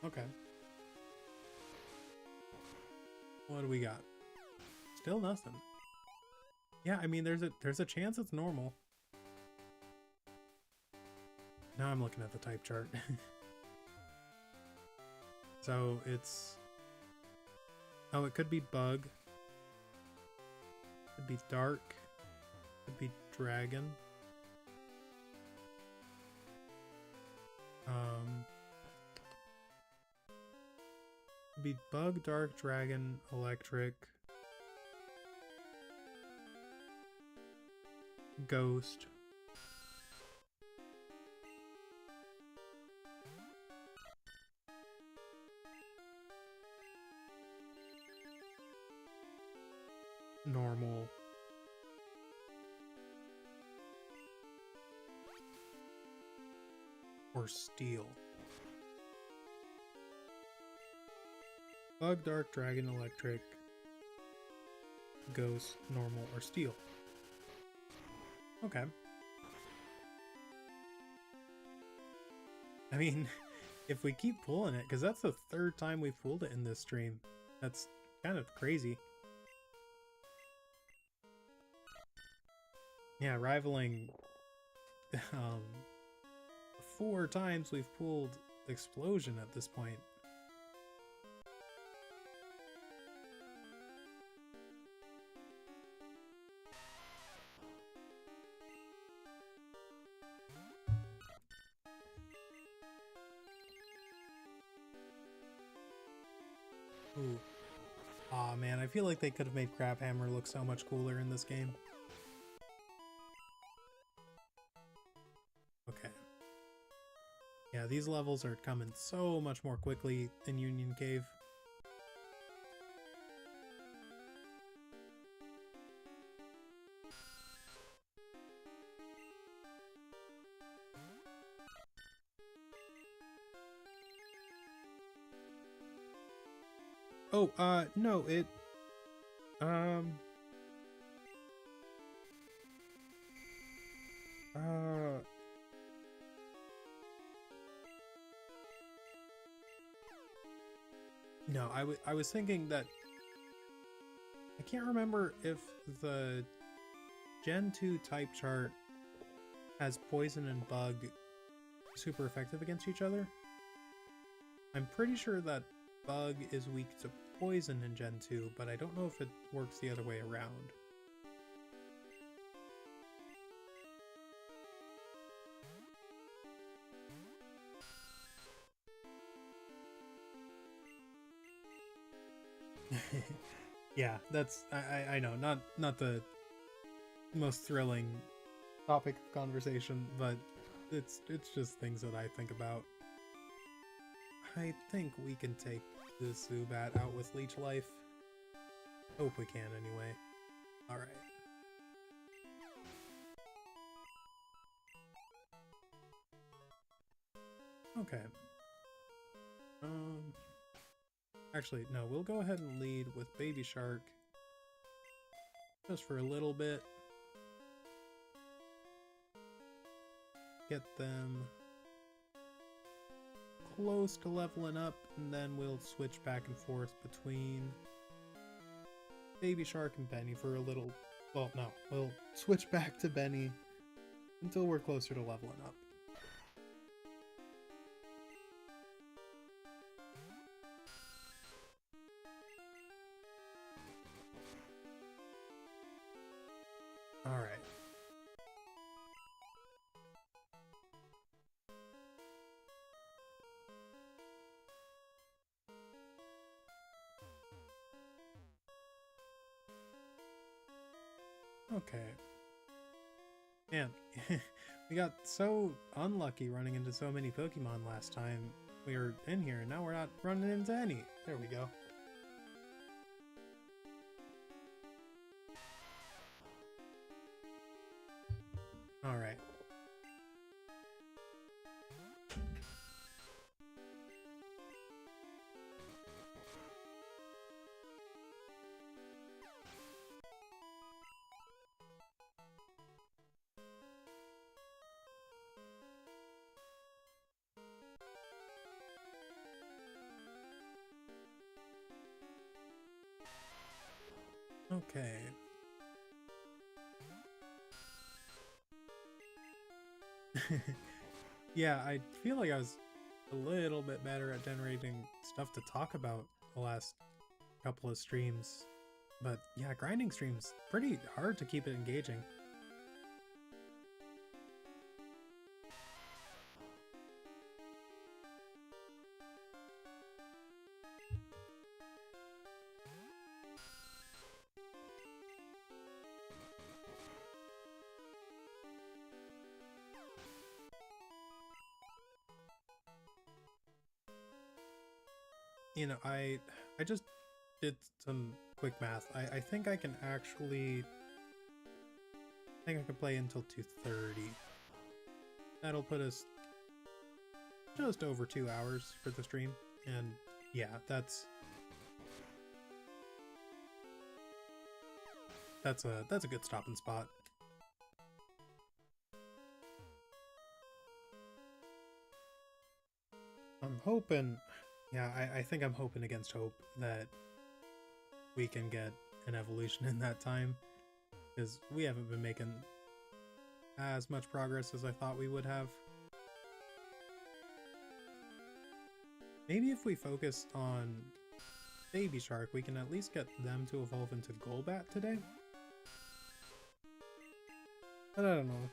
Okay. What do we got? Still nothing. Yeah, I mean, there's a chance it's normal. Now I'm looking at the type chart. So it's... Oh, it could be bug. Could be dark. Could be dragon. Um, be Bug, Dark, Dragon, Electric, Ghost. Normal. Or Steel. Bug, Dark, Dragon, Electric, Ghost, Normal, or Steel. Okay. I mean, if we keep pulling it, because that's the third time we've pulled it in this stream. That's kind of crazy. Yeah, rivaling 4 times we've pulled Explosion at this point. Ooh. Aw, man, I feel like they could have made Crabhammer look so much cooler in this game. Okay. Yeah, these levels are coming so much more quickly in Union Cave. Oh, no, it... No, I was thinking that... I can't remember if the Gen 2 type chart has Poison and Bug super effective against each other. I'm pretty sure that Bug is weak to Poison in Gen 2, but I don't know if it works the other way around. Yeah, that's I know, not the most thrilling topic of conversation, but it's just things that I think about. I think we can take this Zubat out with Leech Life. Hope we can anyway. Alright. Okay. Actually, no, we'll go ahead and lead with Baby Shark. Just for a little bit. Get them close to leveling up, and then we'll switch back and forth between Baby Shark and Benny for a little... Well, no, we'll switch back to Benny until we're closer to leveling up. Alright. Okay. Man, we got so unlucky running into so many Pokemon last time we were in here, and now we're not running into any. There we go. Alright. Okay. Yeah, I feel like I was a little bit better at generating stuff to talk about the last couple of streams. But yeah, grinding streams, pretty hard to keep it engaging. you know, I just did some quick math. I think I can actually, I think I can play until 2:30. That'll put us just over 2 hours for the stream, and yeah, that's a good stopping spot. I'm hoping, yeah, I think I'm hoping against hope that we can get an evolution in that time, because we haven't been making as much progress as I thought we would have. Maybe if we focus on Baby Shark, we can at least get them to evolve into Golbat today? But I don't know.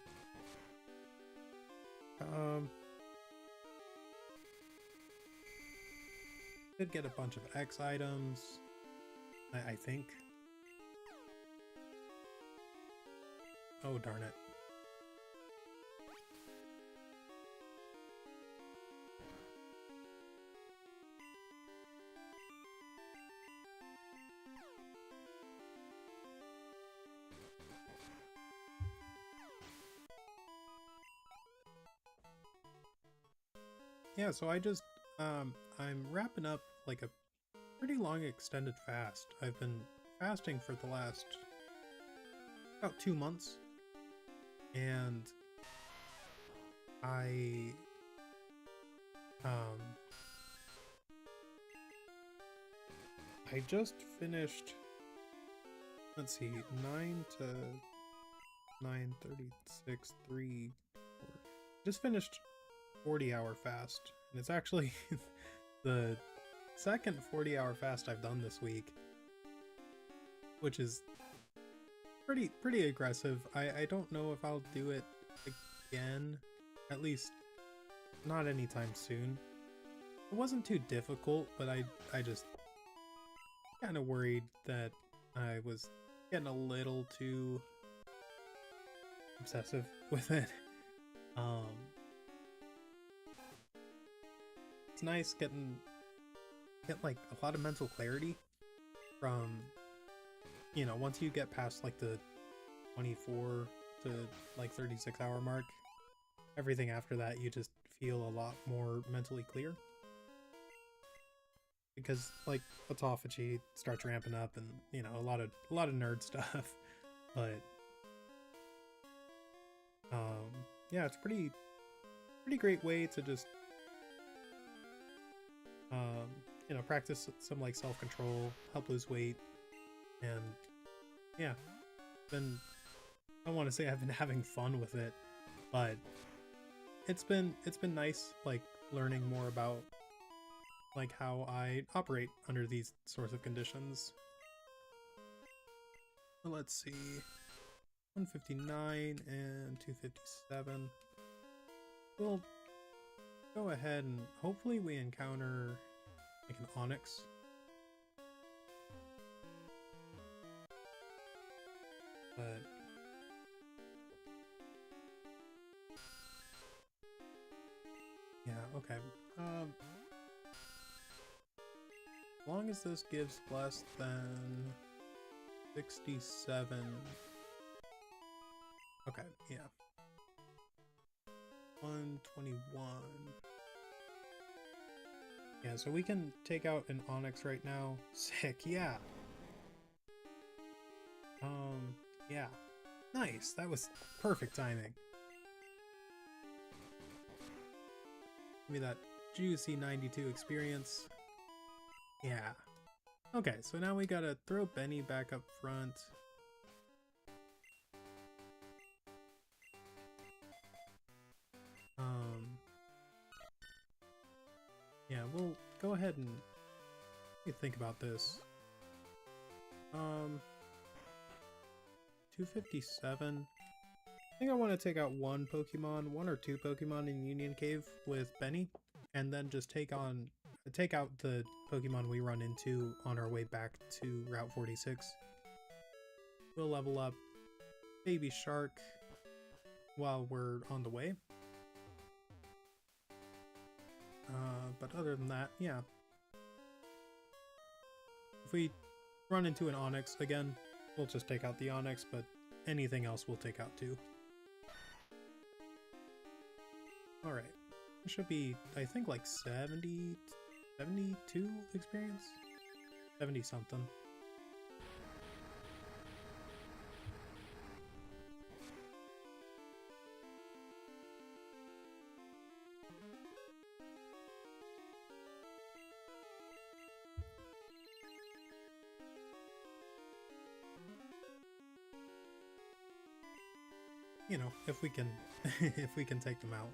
Could get a bunch of X items, I think. Oh, darn it. Yeah, so I just, I'm wrapping up like a pretty long extended fast. I've been fasting for the last about 2 months, and I, I just finished, let's see, 9 to 9:36, 3, 4, just finished 40-hour fast, and it's actually the second 40-hour fast I've done this week, which is pretty aggressive. I don't know if I'll do it again, at least not anytime soon. It wasn't too difficult, but I just kind of worried that I was getting a little too obsessive with it. It's nice get like a lot of mental clarity from, you know, once you get past like the 24 to like 36 hour mark, everything after that you just feel a lot more mentally clear, because like autophagy starts ramping up, and you know, a lot of nerd stuff. But yeah, it's pretty great way to just you know, practice some like self-control, help lose weight, and yeah, been, I don't want to say I've been having fun with it, but it's been nice, like learning more about like how I operate under these sorts of conditions. Let's see, 159 and 257. We'll go ahead and hopefully we encounter like an Onyx. But yeah, okay. As long as this gives less than 67. Okay, yeah. 121. Yeah, so we can take out an Onyx right now. Sick, yeah. Yeah. Nice, that was perfect timing. Give me that juicy 92 experience. Yeah. Okay, so now we gotta throw Benny back up front. Yeah, we'll go ahead and think about this. 257. I think I want to take out one or two Pokemon in Union Cave with Benny, and then just take out the Pokemon we run into on our way back to Route 46. We'll level up Baby Shark while we're on the way. But other than that, yeah. If we run into an Onyx again, we'll just take out the Onyx, but anything else we'll take out too. Alright. It should be, I think, like 72 experience? 70 something. You know, if we can if we can take them out.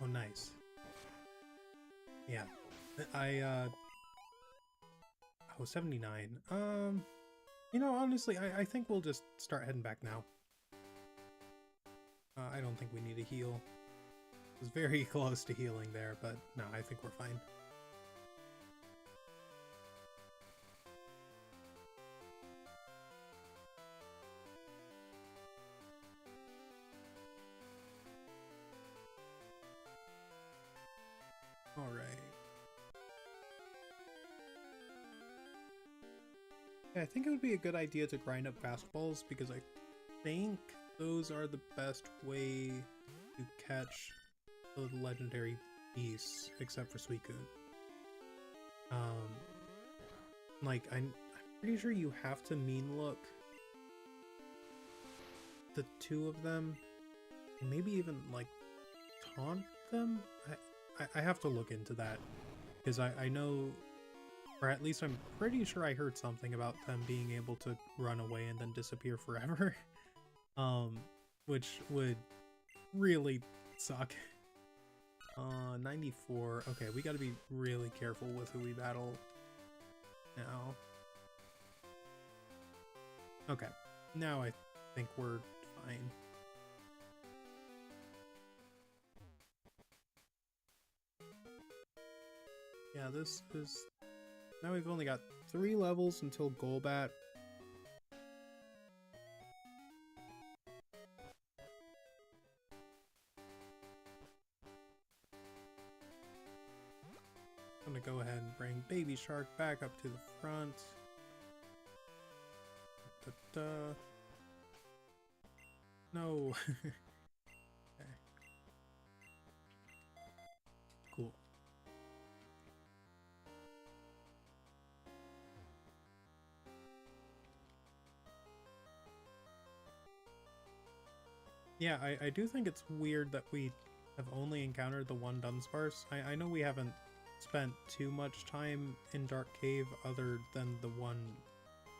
Oh, nice. Yeah. Oh, 79. You know, honestly, I think we'll just start heading back now. I don't think we need a heal. I was very close to healing there, but no, I think we're fine. Alright. Yeah, I think it would be a good idea to grind up fastballs because I think those are the best way to catch the legendary beasts, except for Suicune. Like, I'm pretty sure you have to mean look the two of them, and maybe even, like, taunt them? I have to look into that, because I know, or at least I'm pretty sure I heard something about them being able to run away and then disappear forever. Which would really suck. 94. Okay, we gotta be really careful with who we battle now. Okay, now I think we're fine. Yeah, this is... Now we've only got 3 levels until Golbat. I'm gonna go ahead and bring Baby Shark back up to the front. Da-da. No. Okay. Cool. Yeah, I do think it's weird that we have only encountered the one Dunsparce. I know we haven't spent too much time in Dark Cave other than the one,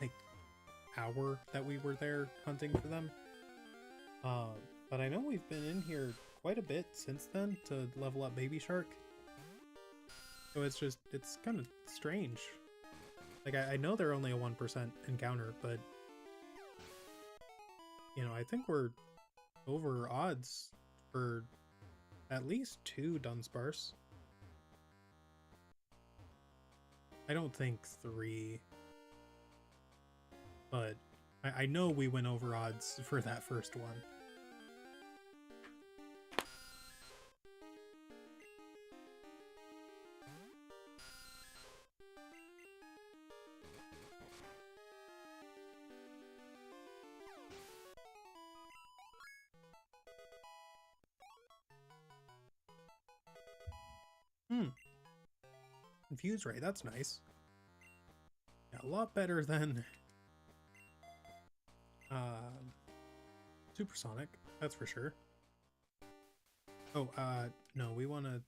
like, hour that we were there hunting for them. But I know we've been in here quite a bit since then to level up Baby Shark. So it's just, it's kind of strange. Like, I know they're only a 1% encounter, but... You know, I think we're over odds for at least 2 Dunsparce. I don't think 3. But I know we went over odds for that first one. Infuse Ray, that's nice. Yeah, a lot better than Supersonic, that's for sure. Oh, no, we want to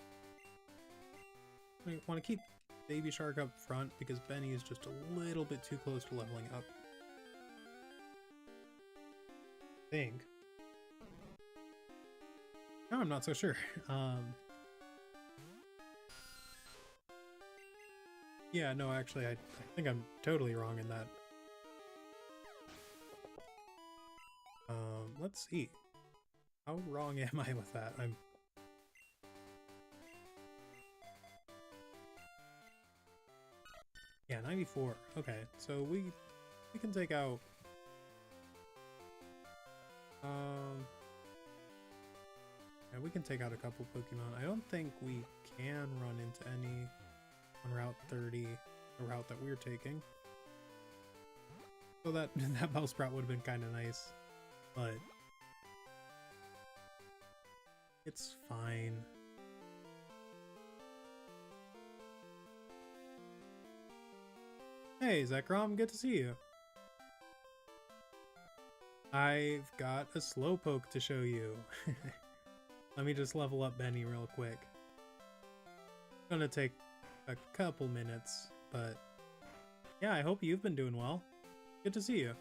keep Baby Shark up front because Benny is just a little bit too close to leveling up. I think. No, I'm not so sure. Yeah, no, actually, I think I'm totally wrong in that. Let's see. How wrong am I with that? Yeah, 94. Okay, so we can take out... Yeah, we can take out a couple Pokemon. I don't think we can run into any on Route 30, the route that we're taking. So that Bellsprout would have been kind of nice, but it's fine. Hey, Zekrom, good to see you. I've got a Slowpoke to show you. Let me just level up Benny real quick. Gonna take a couple minutes, but yeah, I hope you've been doing well. Good to see you.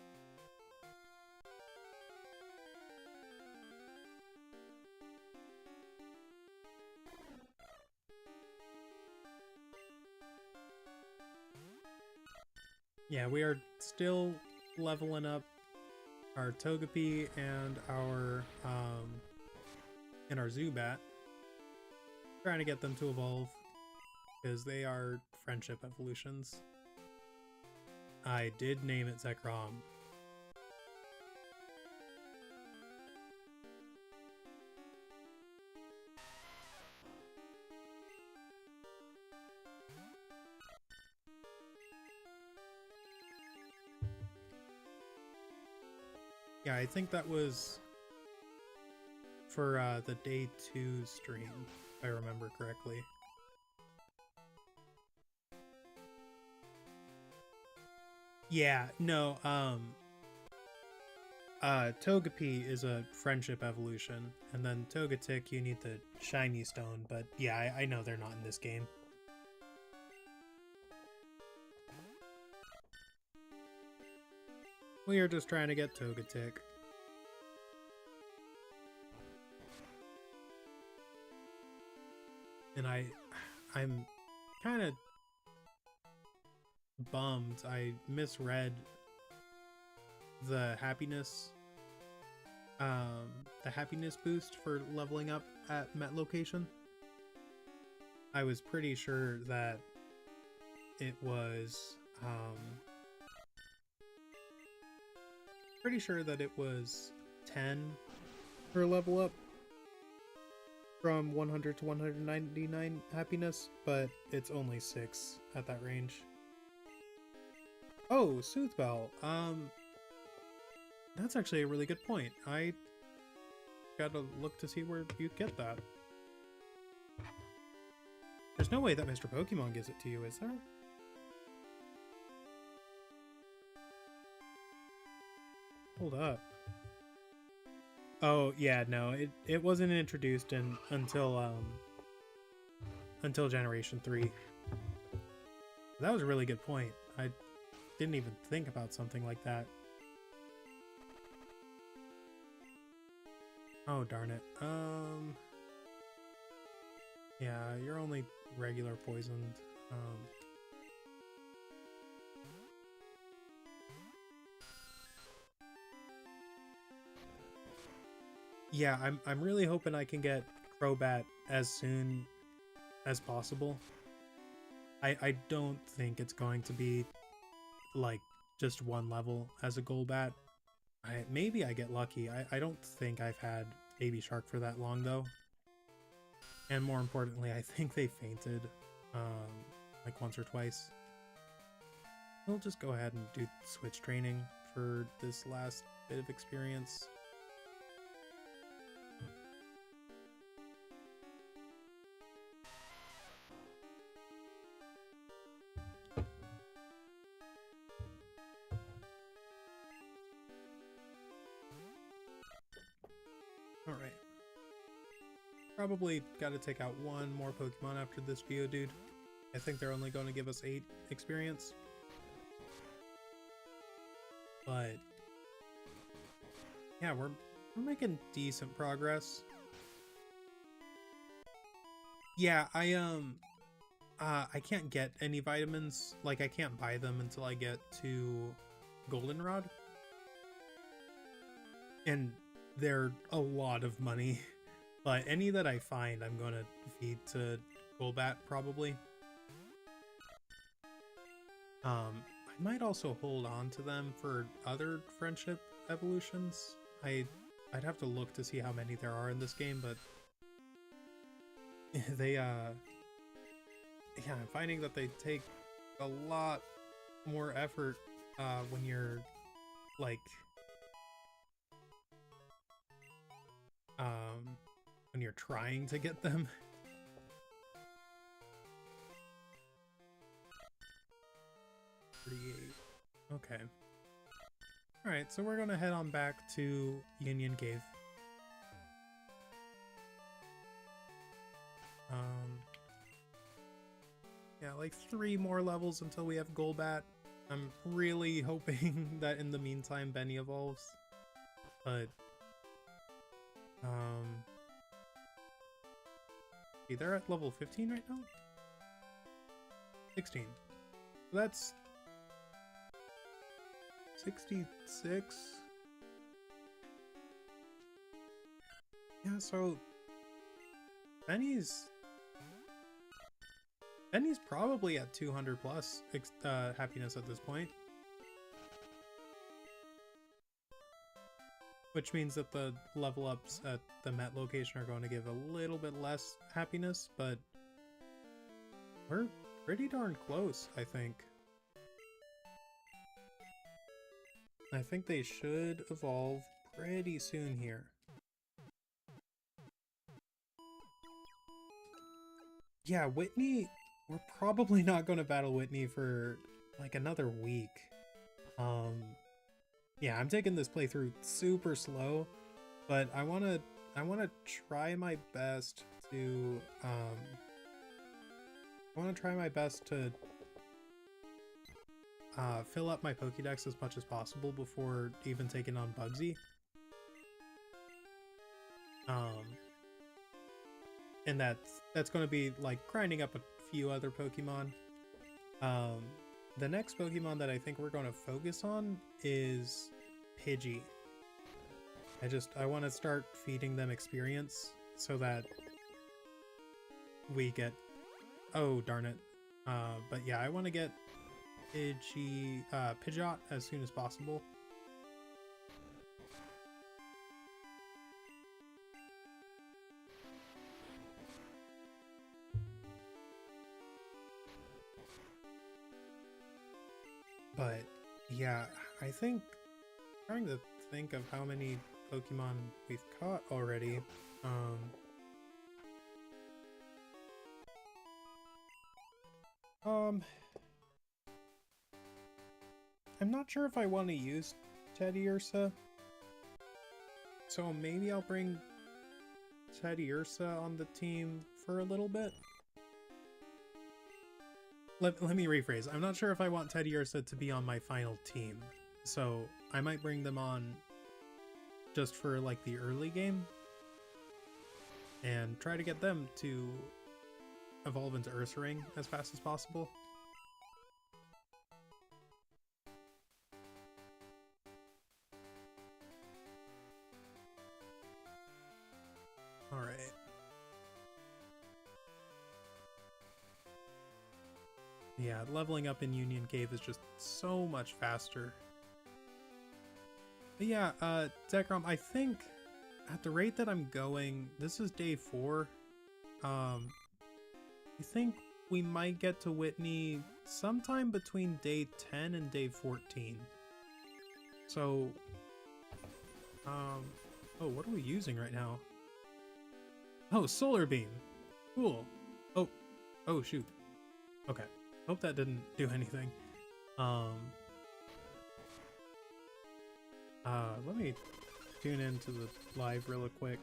Yeah, we are still leveling up our Togepi and our Zubat. Trying to get them to evolve because they are friendship evolutions. I did name it Zekrom. Yeah, I think that was for the day 2 stream, if I remember correctly. Yeah, no, Togepi is a friendship evolution, and then Togetic you need the shiny stone, but yeah, I know they're not in this game. We are just trying to get Togetic. And I'm kind of bummed. I misread the happiness boost for leveling up at Met location. I was pretty sure that it was 10 per level up from 100 to 199 happiness, but it's only 6 at that range. Oh, Soothbell. That's actually a really good point. I gotta look to see where you get that. There's no way that Mr. Pokemon gives it to you, is there? Hold up. Oh, yeah, no, it wasn't introduced until Generation 3. That was a really good point. I didn't even think about something like that. Oh, darn it. Yeah, you're only regular poisoned. Yeah, I'm really hoping I can get Crobat as soon as possible. I don't think it's going to be like just one level as a Golbat. Maybe I get lucky. I don't think I've had Baby Shark for that long though. And more importantly, I think they fainted like once or twice. We'll just go ahead and do switch training for this last bit of experience. Alright. Probably gotta take out one more Pokemon after this Geodude. I think they're only going to give us 8 experience. But yeah, we're making decent progress. Yeah, I can't get any vitamins. Like, I can't buy them until I get to Goldenrod. And they're a lot of money. But any that I find, I'm going to feed to Golbat, probably. I might also hold on to them for other friendship evolutions. I'd have to look to see how many there are in this game, but they yeah, I'm finding that they take a lot more effort when you're like when you're trying to get them. 38. Okay. Alright, so we're gonna head on back to Union Cave. Yeah, like 3 more levels until we have Golbat. I'm really hoping that in the meantime Benny evolves. But see, they're at level 15 right now? 16. So that's 66. Yeah, so Benny's probably at 200 plus happiness at this point. Which means that the level ups at the Met location are going to give a little bit less happiness, but we're pretty darn close, I think. I think they should evolve pretty soon here. Yeah, Whitney, we're probably not going to battle Whitney for like another week. Yeah, I'm taking this playthrough super slow, but I want to try my best to fill up my Pokédex as much as possible before even taking on Bugsy. And that's going to be like grinding up a few other Pokemon. The next Pokemon that I think we're going to focus on is Pidgey. I want to start feeding them experience so that we get... Oh, darn it. But yeah, I want to get Pidgeot as soon as possible. But yeah, I think trying to think of how many Pokemon we've caught already. I'm not sure if I want to use Teddiursa, so maybe I'll bring Teddiursa on the team for a little bit. Let me rephrase. I'm not sure if I want Teddiursa to be on my final team, so I might bring them on just for like the early game and try to get them to evolve into Ursaring as fast as possible. Alright. Yeah, leveling up in Union Cave is just so much faster. But yeah, Zekrom, I think at the rate that I'm going, this is day 4. I think we might get to Whitney sometime between day 10 and day 14. So, oh, what are we using right now? Oh, Solar Beam. Cool. Oh, shoot. Okay. Hope that didn't do anything. Let me tune into the live real quick.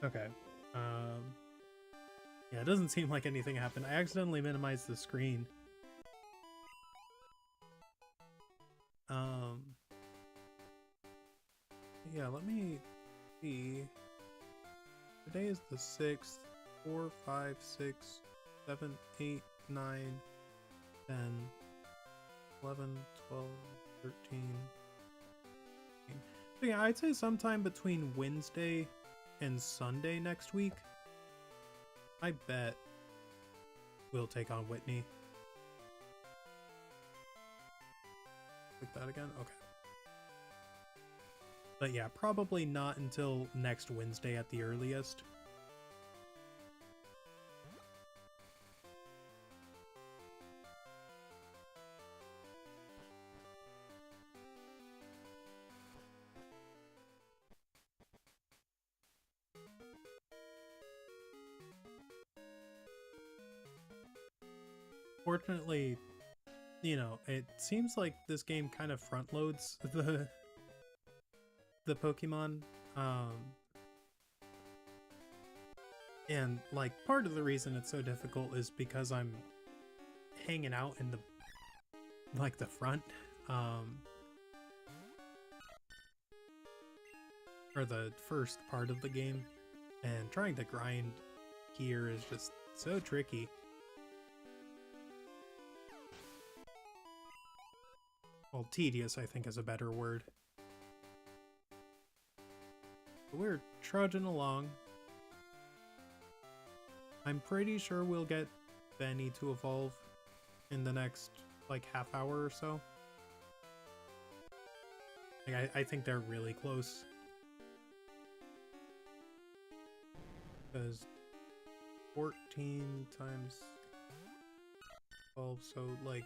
Okay. Yeah, it doesn't seem like anything happened. I accidentally minimized the screen. Yeah, let me see. Today is the 6th. 4, 5, 6, 7, 8, 9, 10, 11, 12, 13. So yeah, I'd say sometime between Wednesday and Sunday next week, I bet we'll take on Whitney. Click that again? Okay. But yeah, probably not until next Wednesday at the earliest. Fortunately, you know, it seems like this game kind of front loads the Pokemon. And like part of the reason it's so difficult is because I'm hanging out in the front, or the first part of the game, and trying to grind here is just so tricky. Well, tedious, I think, is a better word. But we're trudging along. I'm pretty sure we'll get Benny to evolve in the next, like, half hour or so. Like, I think they're really close. Because 14 times 12, so, like...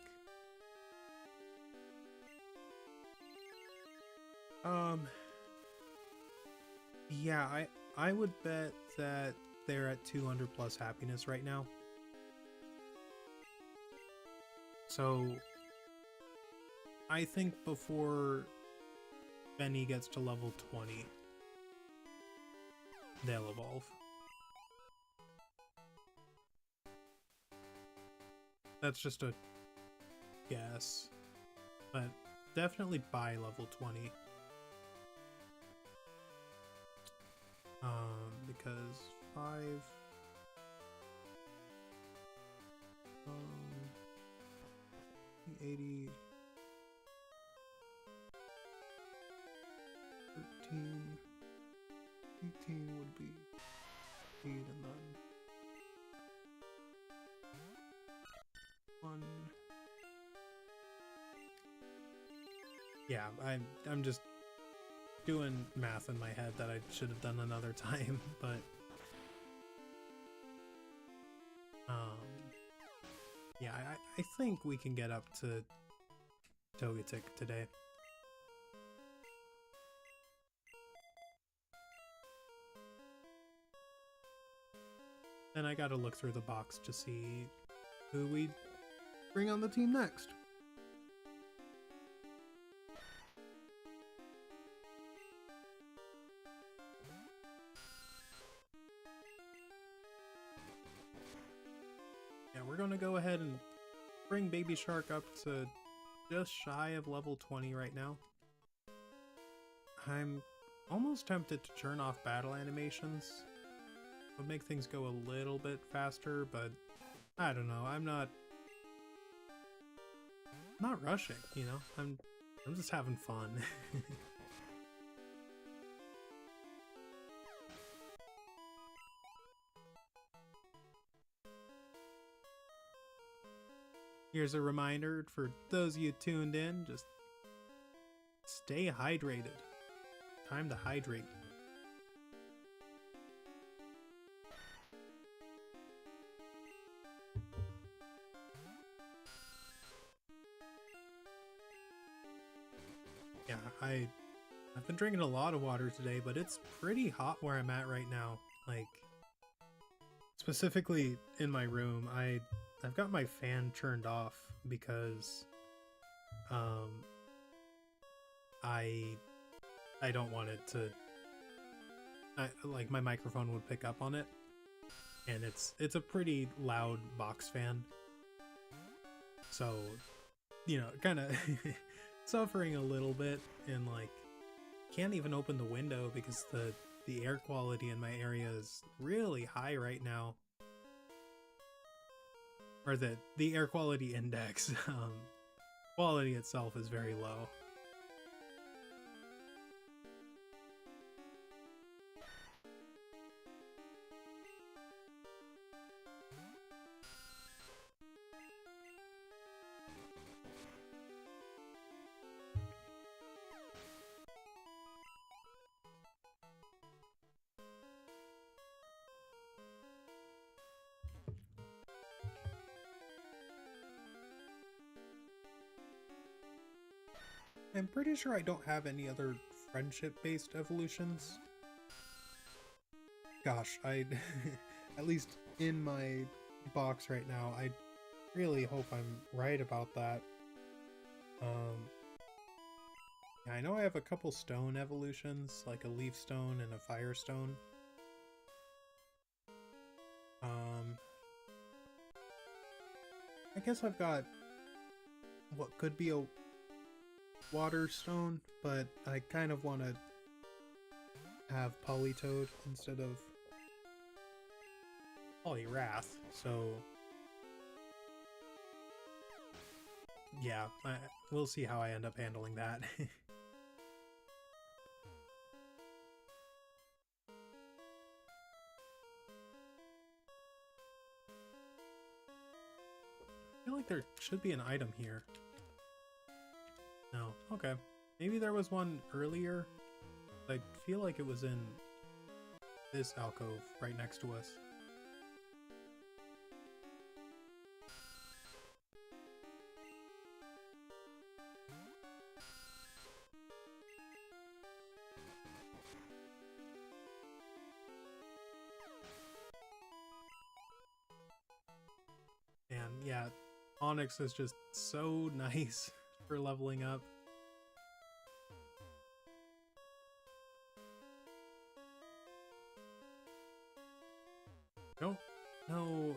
Yeah, I would bet that they're at 200 plus happiness right now. So I think before Benny gets to level 20, they'll evolve. That's just a guess, but definitely by level 20. Because 5... 80... 13... 18 would be 8, and then 1... Yeah, I'm just doing math in my head that I should have done another time, but yeah, I think we can get up to Togetic today. Then I gotta look through the box to see who we bring on the team next. We're gonna go ahead and bring Baby Shark up to just shy of level 20 right now. I'm almost tempted to turn off battle animations. It would make things go a little bit faster, but I don't know. I'm not rushing, you know? I'm just having fun. Here's a reminder for those of you tuned in, just stay hydrated. Time to hydrate. Yeah, I've been drinking a lot of water today, but it's pretty hot where I'm at right now. Like, specifically in my room, I've got my fan turned off because I don't want it to, like, my microphone would pick up on it, and it's a pretty loud box fan, so, you know, kind of suffering a little bit, and like can't even open the window because the air quality in my area is really high right now. Or the air quality index, quality itself is very low. I'm pretty sure I don't have any other friendship-based evolutions. Gosh, I at least in my box right now, I really hope I'm right about that. Yeah, I know I have a couple stone evolutions, like a leaf stone and a fire stone. I guess I've got what could be a water stone, but I kind of want to have Polytoad instead of Poliwrath, so yeah, we'll see how I end up handling that. I feel like there should be an item here. No, okay. Maybe there was one earlier. I feel like it was in this alcove right next to us. And yeah, Onyx is just so nice for leveling up. Don't know,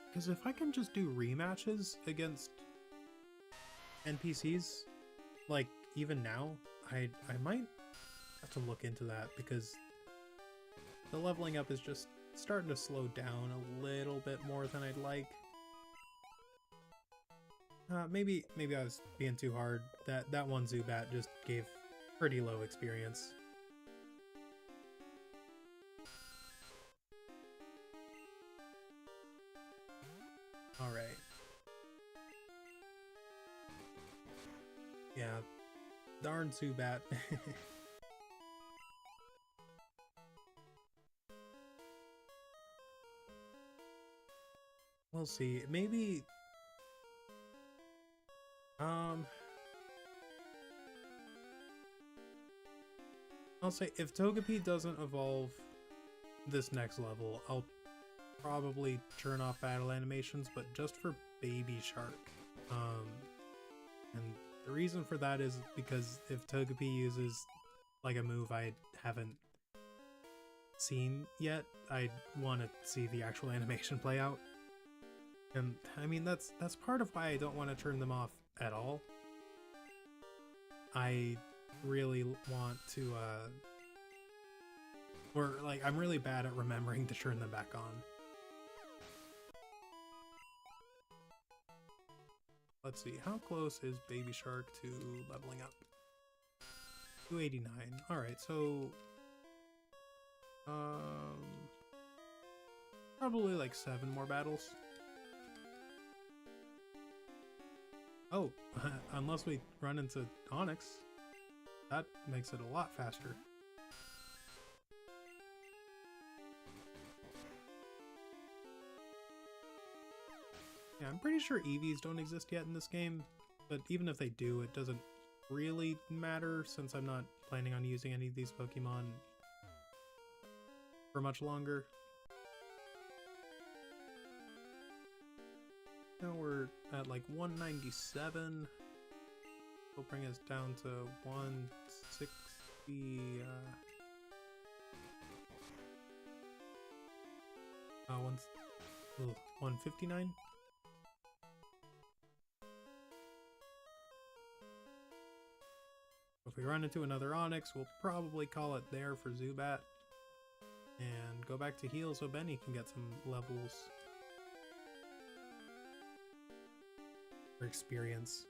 because if I can just do rematches against NPCs, like even now, I might have to look into that, because the leveling up is just starting to slow down a little bit more than I'd like. Maybe I was being too hard. That one Zubat just gave pretty low experience. Alright. Yeah. Darn Zubat. We'll see. Maybe... I'll say, if Togepi doesn't evolve this next level, I'll probably turn off battle animations, but just for Baby Shark. And the reason for that is because if Togepi uses like a move I haven't seen yet, I want to see the actual animation play out. And I mean, that's part of why I don't want to turn them off at all. I really want to, or like, I'm really bad at remembering to turn them back on. Let's see, how close is Baby Shark to leveling up? 289. Alright, so... probably like 7 more battles. Oh, unless we run into Onyx. That makes it a lot faster. Yeah, I'm pretty sure EVs don't exist yet in this game, but even if they do, it doesn't really matter since I'm not planning on using any of these Pokemon for much longer. Now we're at like 197. We'll bring us down to 160. 159. If we run into another Onyx, we'll probably call it there for Zubat. And go back to heal so Benny can get some levels. Or experience.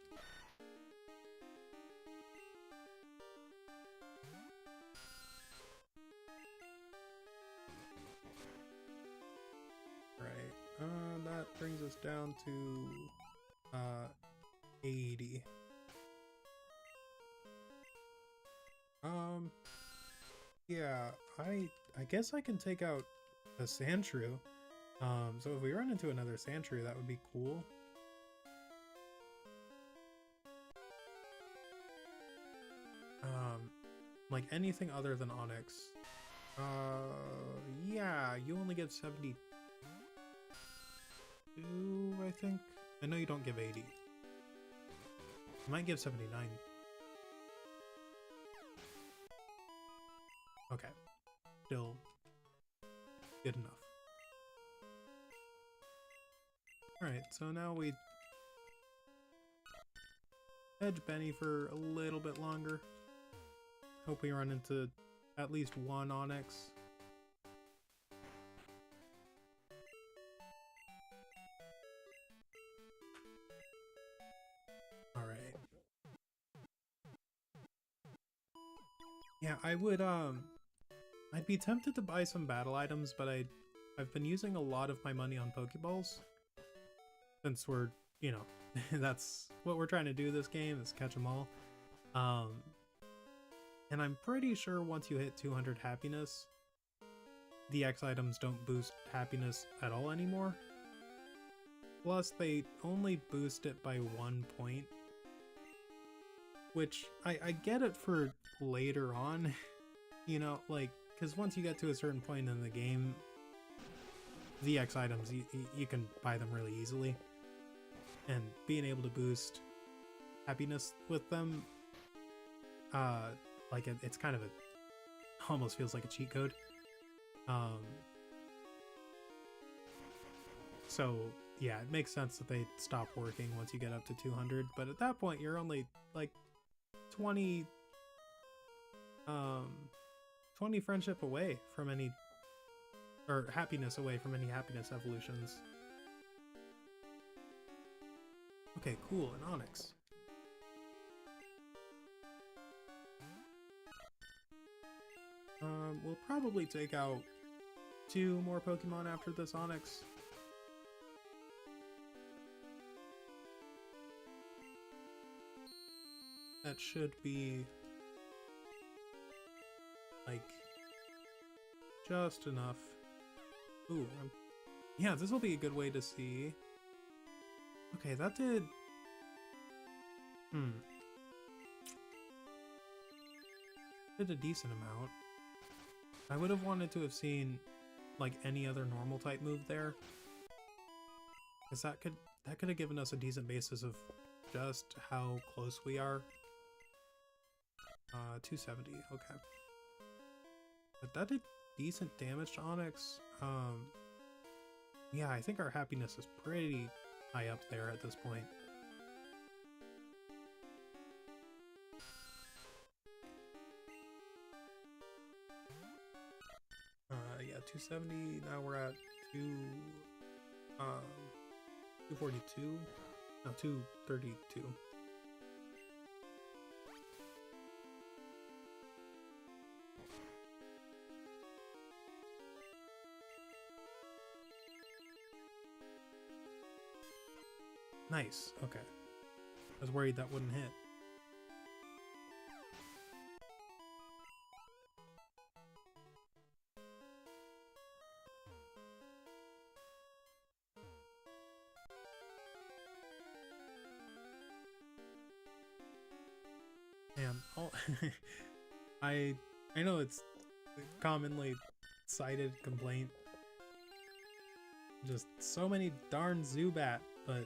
Right. That brings us down to 80. Yeah, I guess I can take out a Sandshrew. So if we run into another Sandshrew, that would be cool. Like anything other than Onyx. Yeah, you only give 72, I think. I know you don't give 80. You might give 79. Okay. Still good enough. Alright, so now we edge Benny for a little bit longer. Hope we run into at least one Onyx. Alright. Yeah, I would, I'd be tempted to buy some battle items, but I've been using a lot of my money on Pokeballs. Since we're, you know, that's what we're trying to do this game, is catch them all. And I'm pretty sure once you hit 200 happiness, the X items don't boost happiness at all anymore. Plus, they only boost it by 1 point. Which, I get it for later on, you know, like, because once you get to a certain point in the game, the X items, you can buy them really easily. And being able to boost happiness with them, like it's kind of almost feels like a cheat code. So yeah, it makes sense that they stop working once you get up to 200, but at that point you're only like 20 friendship away from any, or happiness away from any happiness evolutions. Okay, cool, an Onyx. We'll probably take out 2 more Pokemon after this Onyx. That should be like just enough. Ooh, yeah, this will be a good way to see. Okay, that did... Did a decent amount. I would have wanted to have seen like any other normal type move there. Because that could have given us a decent basis of just how close we are. 270, okay. But that did decent damage to Onyx. Yeah, I think our happiness is pretty high up there at this point. Yeah, 270, now we're at 242? No, 232. Nice, okay. I was worried that wouldn't hit. Man, I know it's a commonly cited complaint. Just so many darn Zubat, but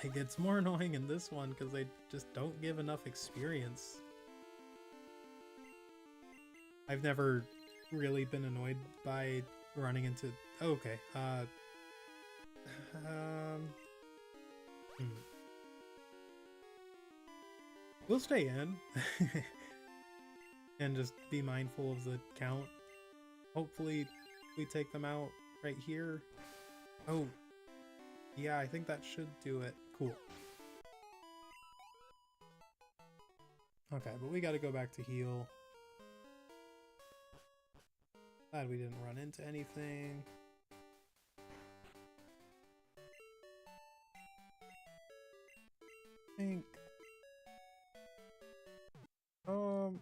like it's more annoying in this one because they just don't give enough experience. I've never really been annoyed by running into... Oh, okay, We'll stay in and just be mindful of the count. Hopefully we take them out right here. Oh, yeah, I think that should do it. Cool. Okay, but we gotta go back to heal. Glad we didn't run into anything. I think...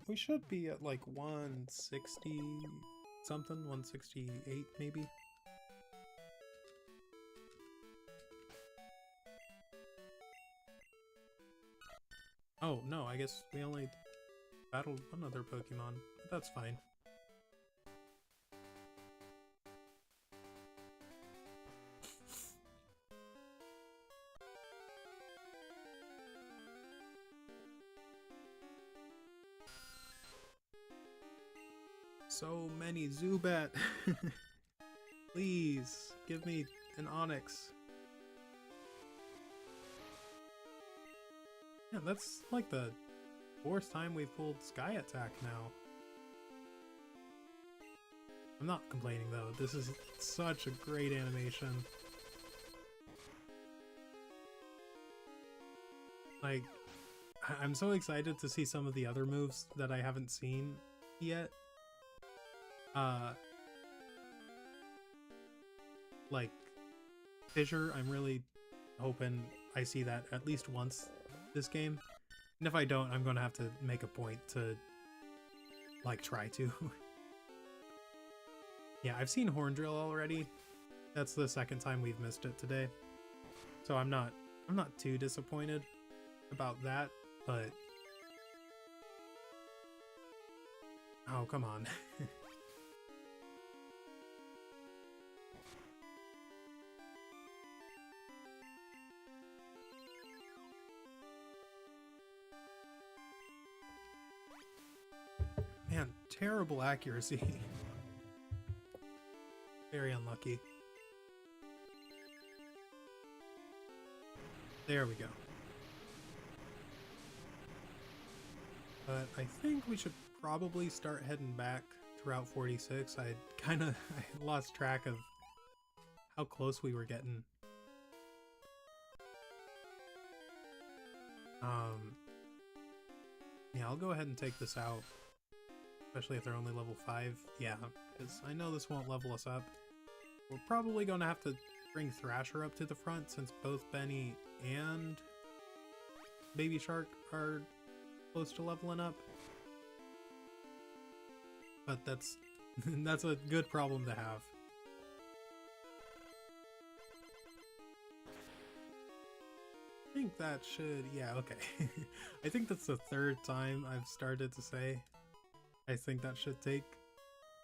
we should be at like 160 something, 168 maybe. Oh, no, I guess we only battled one other Pokemon, but that's fine. So many Zubat! Please, give me an Onix. Yeah, that's like the 4th time we've pulled Sky Attack now. I'm not complaining though, this is such a great animation. Like, I'm so excited to see some of the other moves that I haven't seen yet. Like, Fissure, I'm really hoping I see that at least once this game. And if I don't, I'm gonna have to make a point to, like, try to. Yeah, I've seen Horn Drill already. That's the 2nd time we've missed it today. So I'm not too disappointed about that, but... Oh, come on. Man, terrible accuracy. Very unlucky. There we go. But I think we should probably start heading back to Route 46. I lost track of how close we were getting. Yeah, I'll go ahead and take this out. Especially if they're only level 5. Yeah, because I know this won't level us up. We're probably going to have to bring Thrasher up to the front since both Benny and Baby Shark are close to leveling up. But that's that's a good problem to have. I think that should... yeah, okay. I think that's the 3rd time I've started to say I think that should take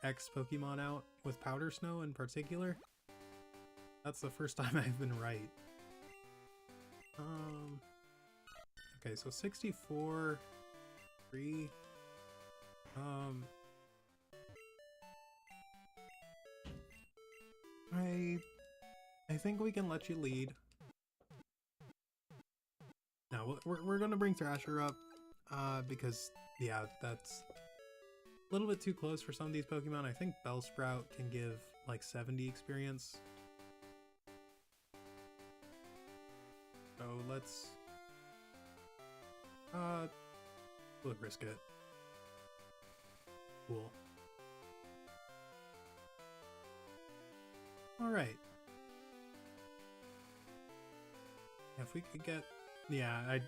X Pokemon out, with Powder Snow in particular. That's the first time I've been right. Okay, so 64, 3. I think we can let you lead. No, we're gonna bring Thrasher up, because yeah, that's a little bit too close for some of these Pokemon. I think Bellsprout can give like 70 experience. So let's we'll risk it. Cool. Alright. If we could get... yeah,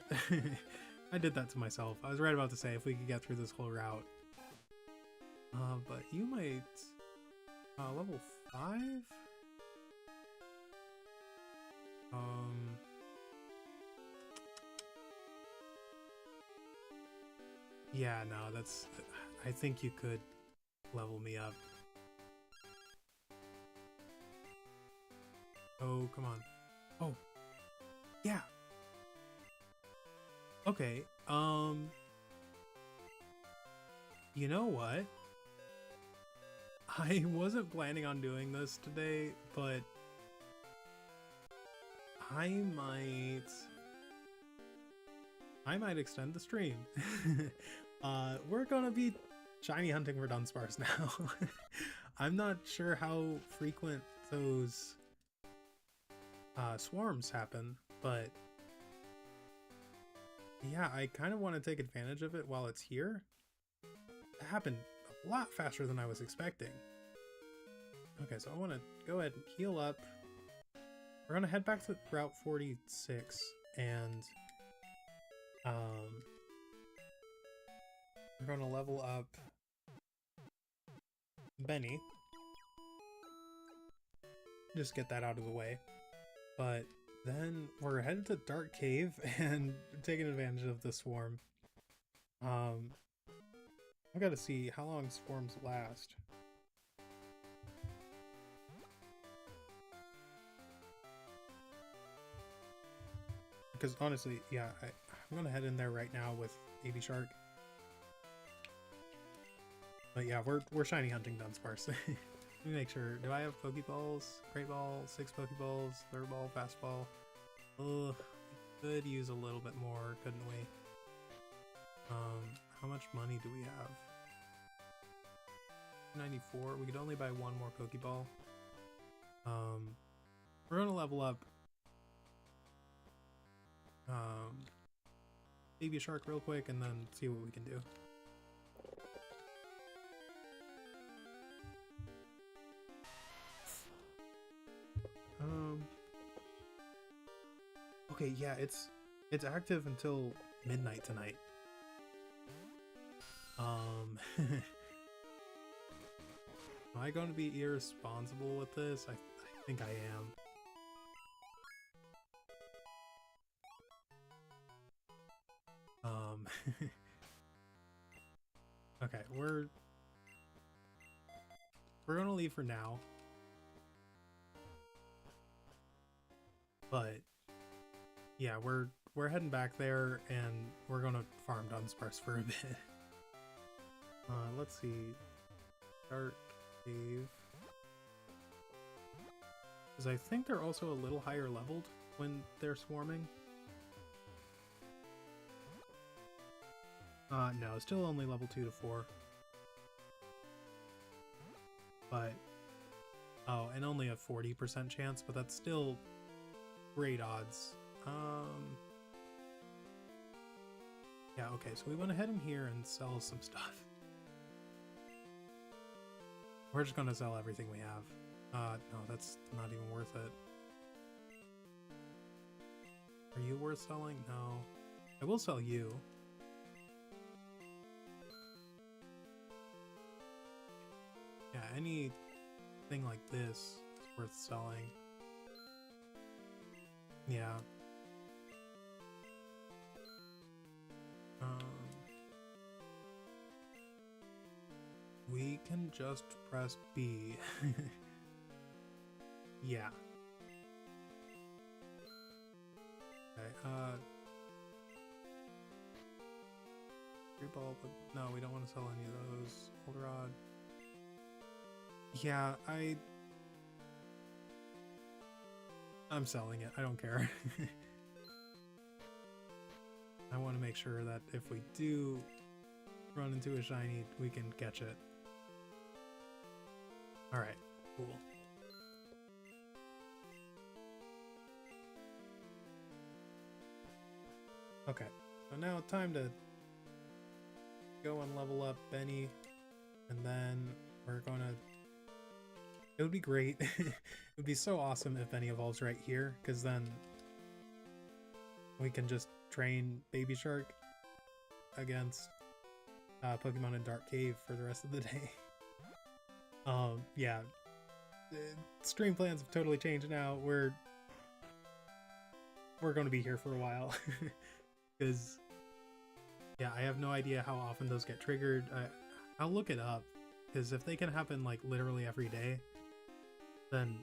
I did that to myself. I was right about to say if we could get through this whole route. But you might... level 5? Yeah, no, that's... I think you could level me up. Oh, come on. Oh. Yeah. Okay, you know what? I wasn't planning on doing this today, but I might extend the stream. We're gonna be shiny hunting for Dunsparce now. I'm not sure how frequent those swarms happen, but yeah, I kind of want to take advantage of it while it's here. It happened a lot faster than I was expecting. Okay, so I want to go ahead and heal up. We're gonna head back to Route 46 and we're gonna level up Benny. Just get that out of the way. But then we're headed to Dark Cave and taking advantage of the swarm. I gotta see how long swarms last. Because honestly, yeah, I'm gonna head in there right now with Baby Shark. But yeah, we're shiny hunting Dunsparce. Let me make sure. Do I have Pokeballs? Great Ball, 6 Pokeballs, Third Ball, Fastball. Ugh, we could use a little bit more, couldn't we? How much money do we have? 94. We could only buy one more Pokeball. We're gonna level up Baby Shark real quick and then see what we can do. Okay, yeah, it's active until midnight tonight. Am I going to be irresponsible with this? I think I am. Okay, we're gonna leave for now. But yeah, we're heading back there and we're gonna farm Dunsparce for a bit. Let's see. Dark Cave. Because I think they're also a little higher leveled when they're swarming. No, still only level 2 to 4. But, oh, and only a 40% chance, but that's still great odds. Yeah, okay, so we went ahead in here and sell some stuff. We're just gonna sell everything we have. No, that's not even worth it. Are you worth selling? No. I will sell you. Yeah, anything like this is worth selling. Yeah. We can just press B. Yeah. Okay, free ball, but no, we don't want to sell any of those. Goldenrod. Yeah, I'm selling it. I don't care. I want to make sure that if we do run into a shiny, we can catch it. Alright, cool. Okay, so now time to go and level up Benny, and then we're gonna... It would be great. It would be so awesome if Benny evolves right here, because then we can just train Baby Shark against Pokemon in Dark Cave for the rest of the day. Yeah. Stream plans have totally changed now. We're going to be here for a while. Because, yeah, I have no idea how often those get triggered. I'll look it up. Because if they can happen, like, literally every day, then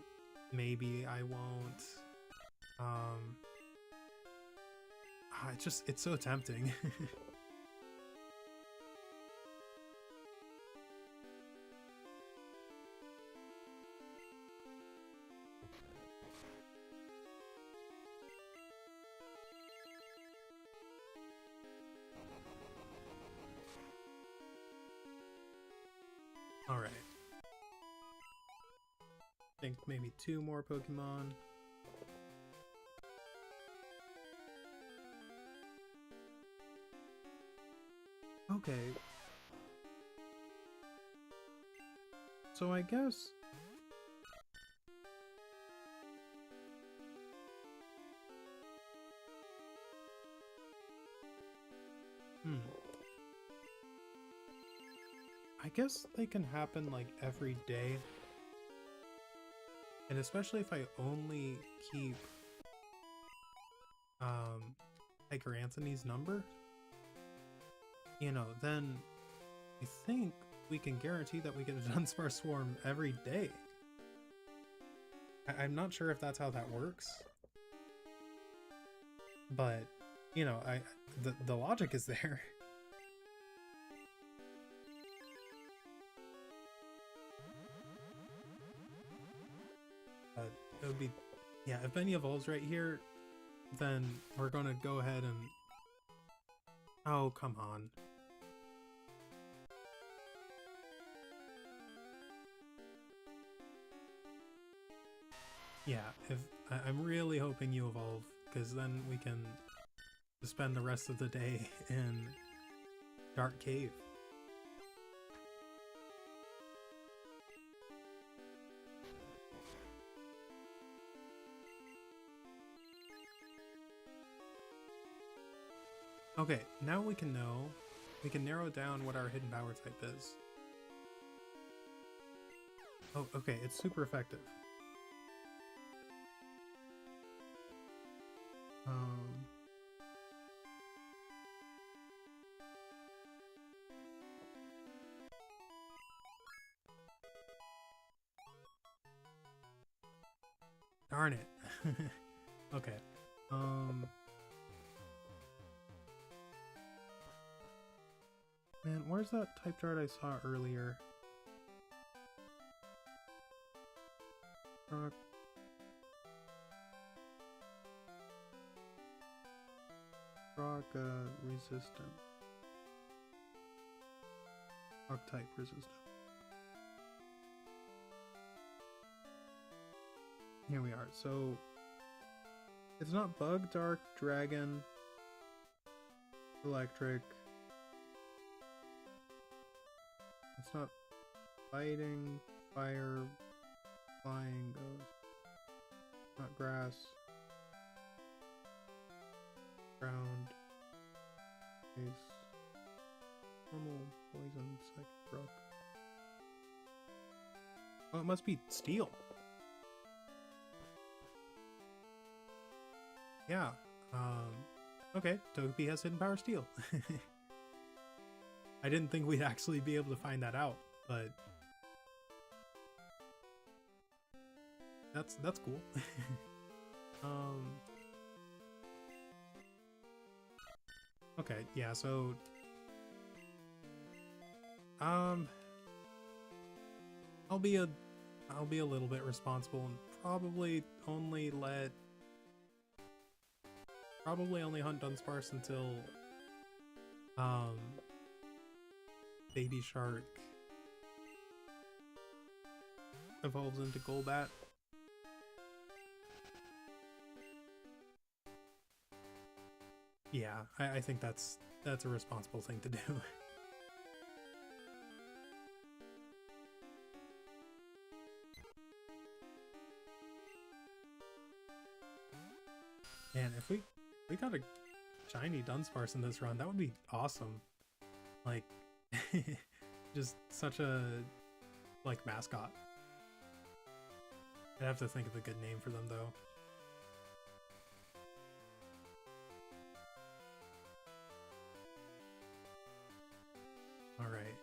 maybe I won't. It's so tempting. Alright. I think maybe 2 more Pokemon. Okay. So I guess... I guess they can happen like every day. And especially if I only keep Tiger Anthony's number, you know, then I think we can guarantee that we get a Dunsparce swarm every day. I'm not sure if that's how that works, but you know, the logic is there. It would be, yeah, if Benny evolves right here, then we're gonna go ahead and, oh, come on. Yeah, if I'm really hoping you evolve, because then we can spend the rest of the day in Dark Cave. Okay, now we can narrow down what our hidden power type is. Oh, okay, it's super effective. Darn it. Okay. Man, where's that type chart I saw earlier? Rock resistant. Rock type resistant. Here we are. So it's not bug, dark, dragon, electric. It's not fighting, fire, flying, ghost. Not grass. Ground. Ice. Normal, poison, psychic, rock. Oh, it must be steel. Yeah. Okay, Togepi has hidden power steel. I didn't think we'd actually be able to find that out, but that's cool. Okay, yeah, so I'll be a little bit responsible and probably only hunt Dunsparce until Baby Shark evolves into Golbat. Yeah, I think that's a responsible thing to do. Man, if we got a shiny Dunsparce in this run, that would be awesome. Like, just such a, like, mascot. I'd have to think of a good name for them, though. Alright.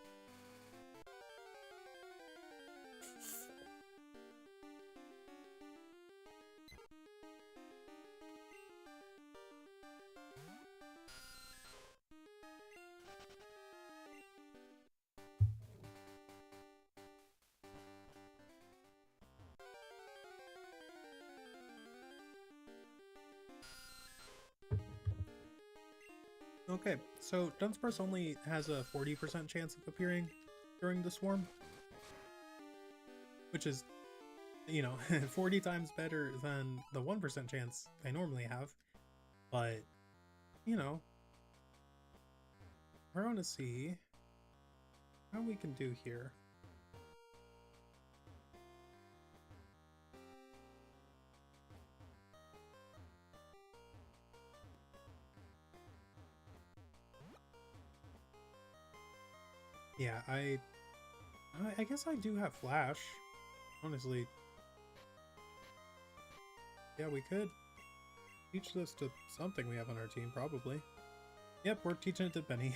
Okay, so Dunsparce only has a 40% chance of appearing during the swarm, which is, you know, 40 times better than the 1% chance I normally have, but, you know, we're going to see how we can do here. Yeah, I guess I do have Flash, honestly. Yeah, we could teach this to something we have on our team, probably. Yep, we're teaching it to Benny.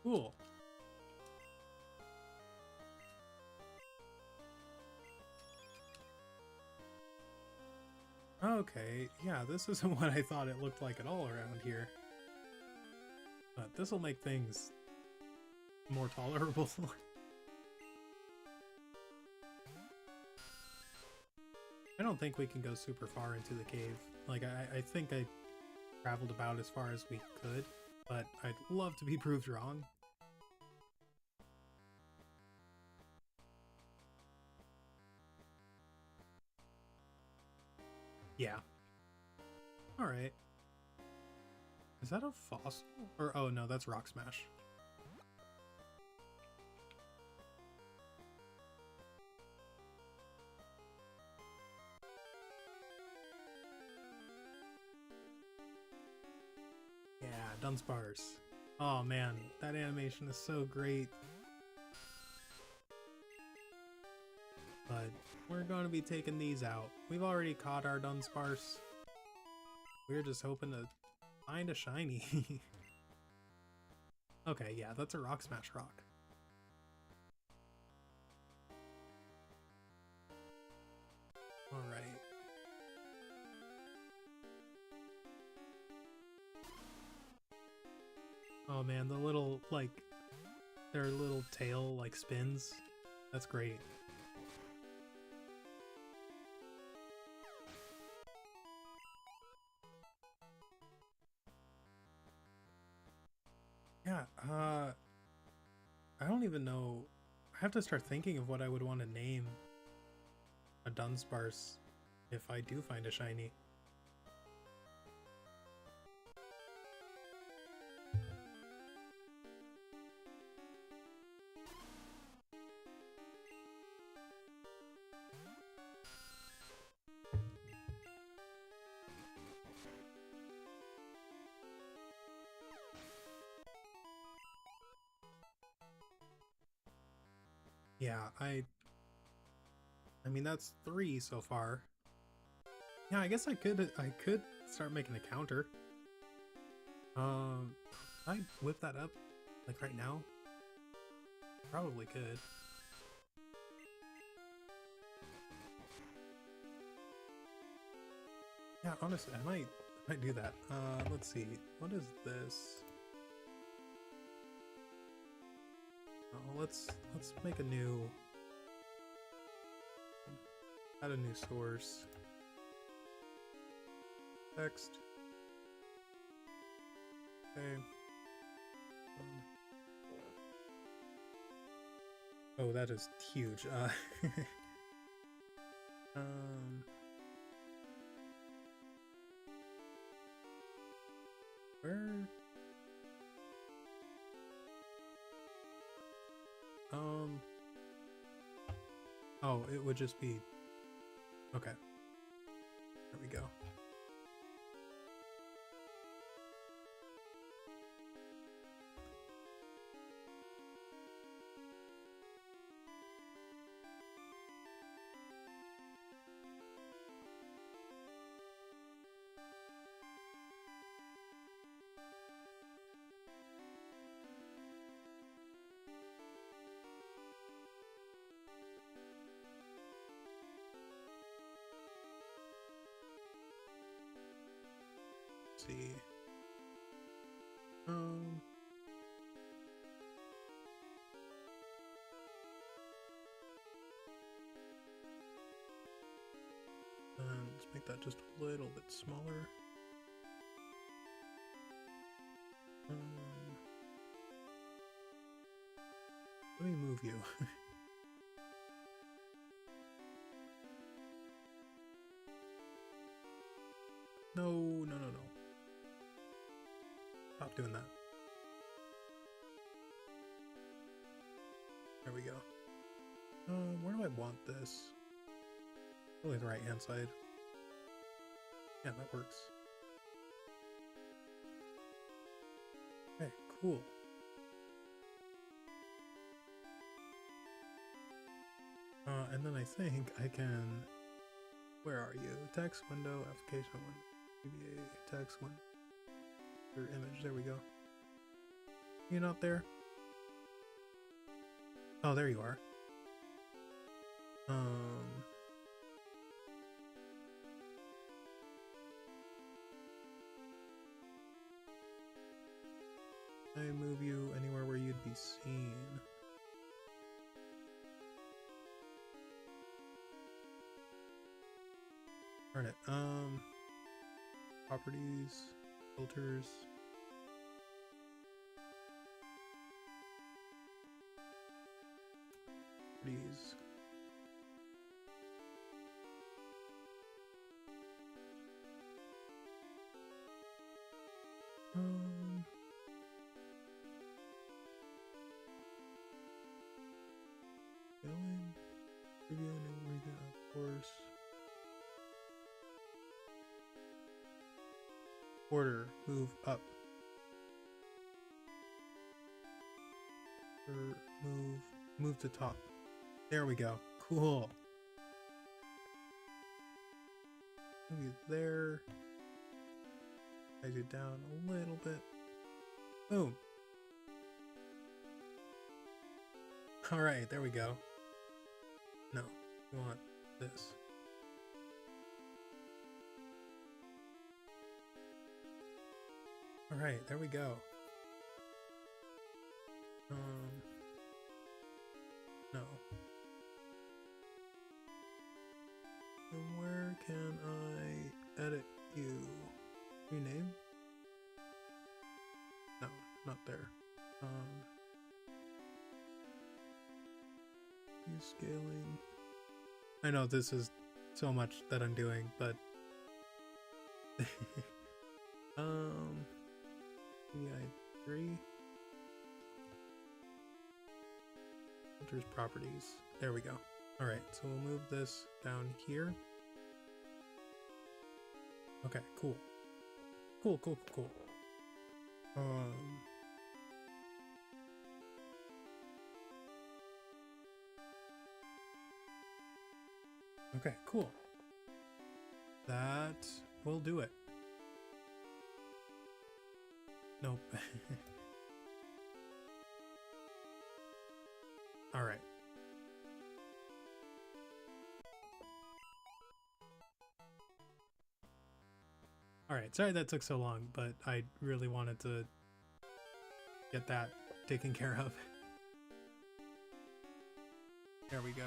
Cool. Okay, yeah, this isn't what I thought it looked like at all around here. But this'll make things more tolerable. I don't think we can go super far into the cave. Like, I think I traveled about as far as we could, but I'd love to be proved wrong. Yeah. Alright. Is that a fossil? Or, oh no, that's Rock Smash. Yeah, Dunsparce. Oh man, that animation is so great. But we're going to be taking these out. We've already caught our Dunsparce. We're just hoping to find a shiny. Okay, yeah, that's a Rock Smash rock. Alright. Oh man, the little, like, their little tail, like, spins. That's great. Yeah, I don't even know. I have to start thinking of what I would want to name a Dunsparce if I do find a shiny. Yeah, I mean that's 3 so far. Yeah, I guess I could start making a counter. Can I whip that up like right now? Probably could. Yeah, honestly, I might do that. Let's see. What is this? Oh, let's make a new, add a new source. Text. Okay. Oh, that is huge. Where? Oh, it would just be... Okay. There we go. Let's see. And let's make that just a little bit smaller. Let me move you. No, no, no, no. Stop doing that. There we go. Where do I want this? Probably the right hand side. Yeah, that works. Okay, cool. And then I think I can... Where are you? Text window, application window, PBA, text window, your image, there we go. You not there? Oh, there you are. Um, I move you anywhere where you'd be seen. Darn it. Properties, filters. Properties. Billing, review and everything, of course. Order, move up. Or move to top. There we go. Cool. Move you there. Size you down a little bit. Boom. Alright, there we go. No, you want this. Alright, there we go. No. And where can I edit you? Rename? No, not there. Use scaling. I know this is so much that I'm doing, but VI3 filters properties. There we go. All right, so we'll move this down here. Okay, cool. Cool. Okay, cool. That will do it. Nope. All right. All right, sorry that took so long, but I really wanted to get that taken care of. There we go.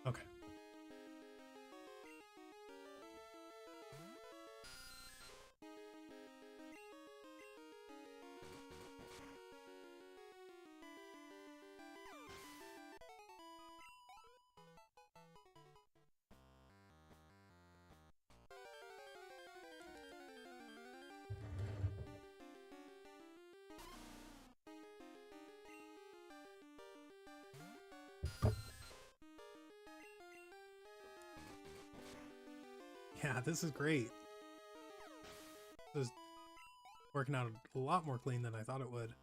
Okay. Yeah, this is great. This is working out a lot more clean than I thought it would.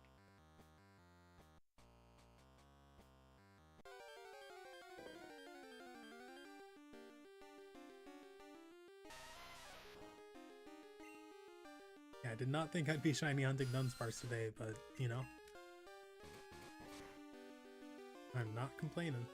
Yeah, I did not think I'd be shiny hunting Dunsparce today, but, you know, I'm not complaining.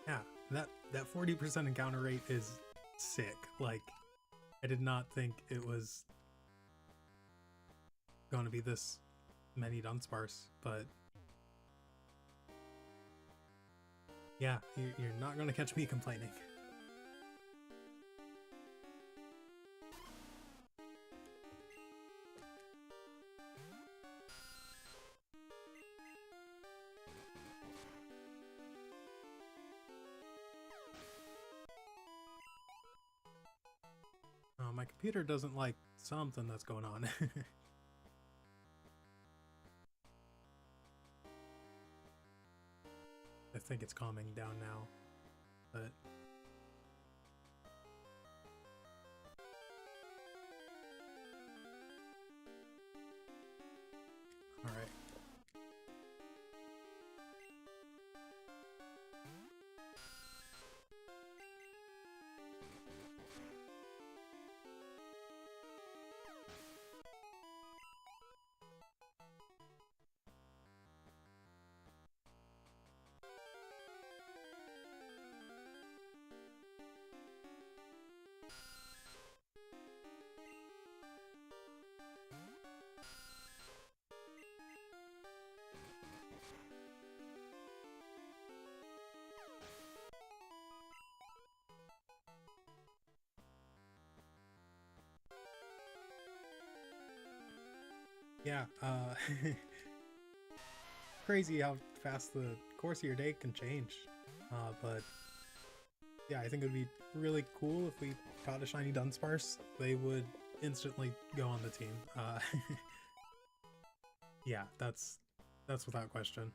Yeah, that 40% encounter rate is sick. Like, I did not think it was going to be this many Dunsparce, but yeah, you're not going to catch me complaining. my computer doesn't like something that's going on. I think it's calming down now, but... Alright. Yeah, crazy how fast the course of your day can change. But yeah, I think it would be really cool if we caught a shiny Dunsparce. They would instantly go on the team. Yeah, that's without question.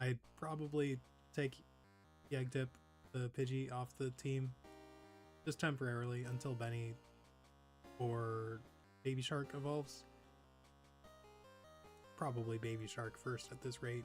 I'd probably take Yegtip, the Pidgey, off the team just temporarily until Benny or Baby Shark evolves. Probably Baby Shark first at this rate.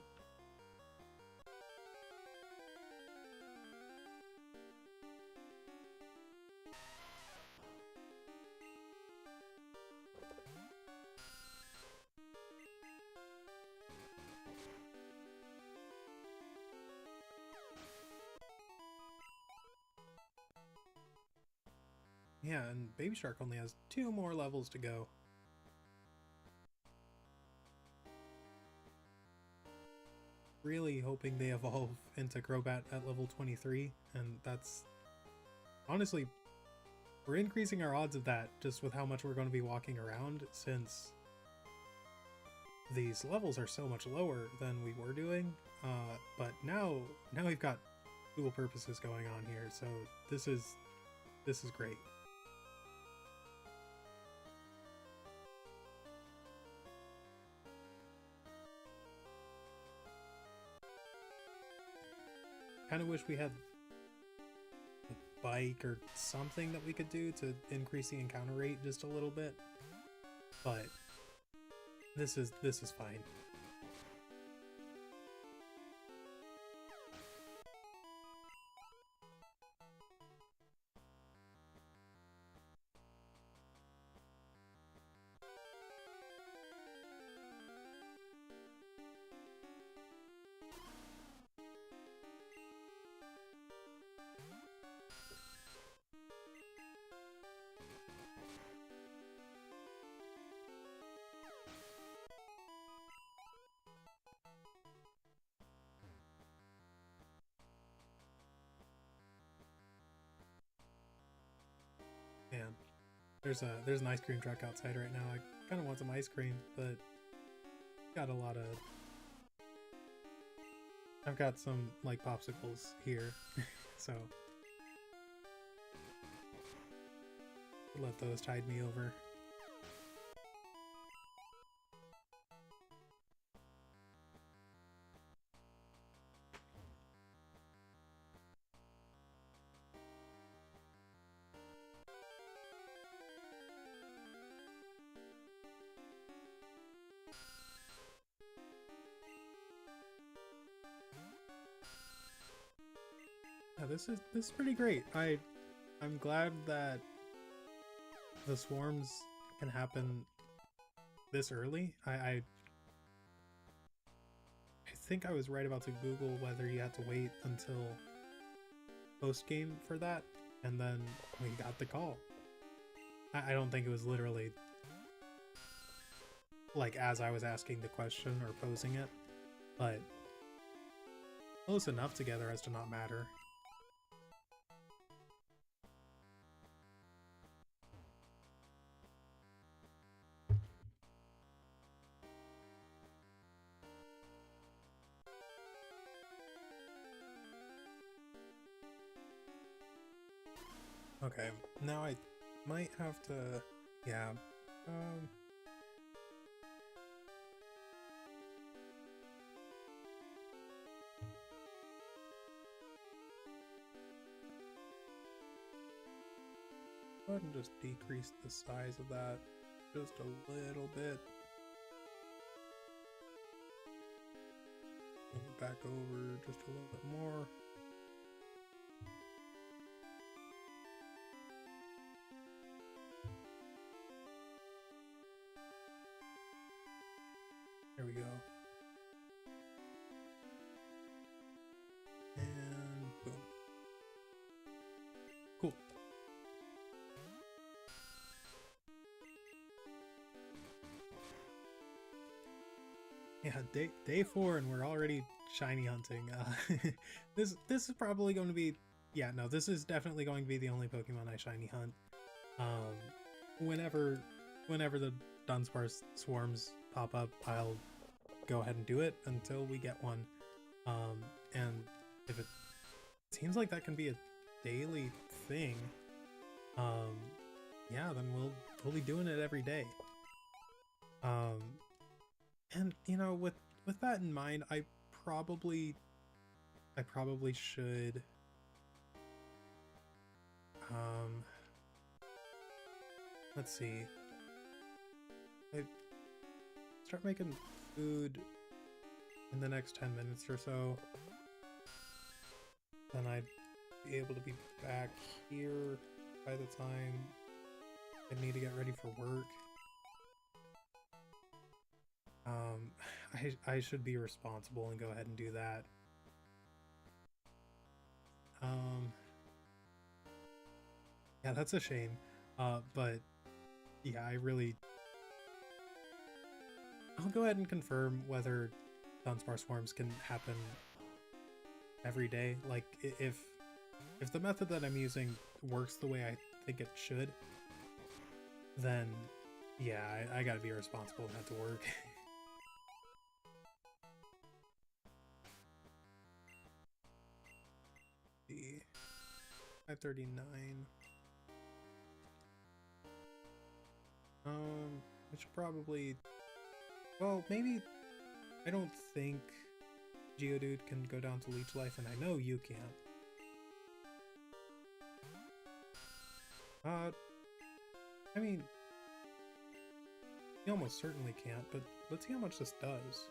Yeah, and Baby Shark only has 2 more levels to go. Really hoping they evolve into Crobat at level 23, and that's... Honestly, we're increasing our odds of that just with how much we're going to be walking around, since these levels are so much lower than we were doing. But now we've got dual purposes going on here, so this is great. Kind of wish we had a bike or something that we could do to increase the encounter rate just a little bit, but this is fine. Man, there's an ice cream truck outside right now. I kind of want some ice cream, but got a lot of... I've got some, like, popsicles here, so let those tide me over. Yeah, this is pretty great. I'm glad that the swarms can happen this early. I think I was right about to Google whether you had to wait until post game for that, and then we got the call. I don't think it was literally like as I was asking the question or posing it, but close enough together as to not matter. Okay, now I Might have to, yeah. Go ahead and just decrease the size of that just a little bit. Move it back over just a little bit more. There we go. And boom. Cool. Yeah, day 4 and we're already shiny hunting. This is probably going to be, yeah, no, this is definitely going to be the only Pokemon I shiny hunt. Whenever the Dunsparce swarms pop up, I'll go ahead and do it until we get one. And if it seems like that can be a daily thing, yeah, then we'll be doing it every day. And you know, with that in mind, I probably should let's see. I start making food in the next 10 minutes or so. Then I'd be able to be back here by the time I need to get ready for work. I should be responsible and go ahead and do that. Yeah, that's a shame. But yeah, I'll go ahead and confirm whether Dunsparce swarms can happen every day. Like, if the method that I'm using works the way I think it should, then yeah, I gotta be responsible and have to work. 5:39. We should probably, well, maybe, I don't think Geodude can go down to Leech Life, and I know you can't. I mean, he almost certainly can't, but let's see how much this does.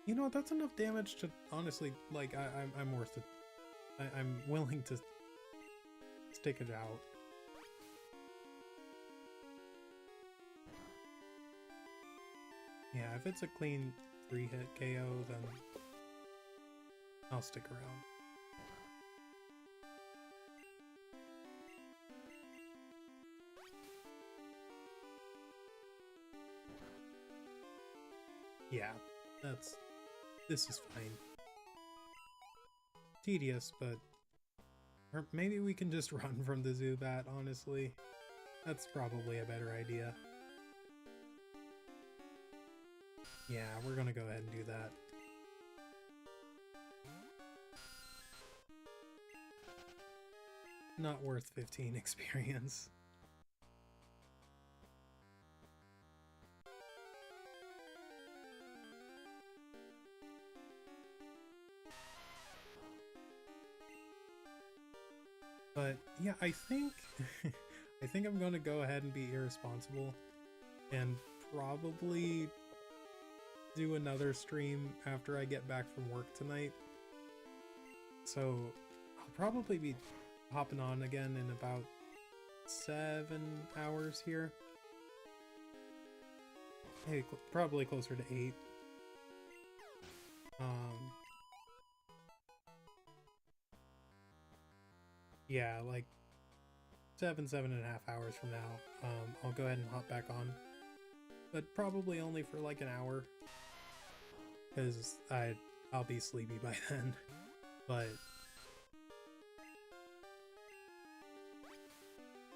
You know, that's enough damage to, honestly, like, I'm worth it. I'm willing to stick it out. Yeah, if it's a clean 3-hit KO, then I'll stick around. Yeah, this is fine. Tedious, but... Or maybe we can just run from the Zubat, honestly. That's probably a better idea. Yeah, we're gonna go ahead and do that. Not worth 15 experience. But yeah, I think I think I'm gonna go ahead and be irresponsible and probably do another stream after I get back from work tonight. So I'll probably be hopping on again in about 7 hours here. Maybe probably closer to 8. Yeah, like 7.5 hours from now, I'll go ahead and hop back on, but probably only for like an hour, because I'll be sleepy by then. But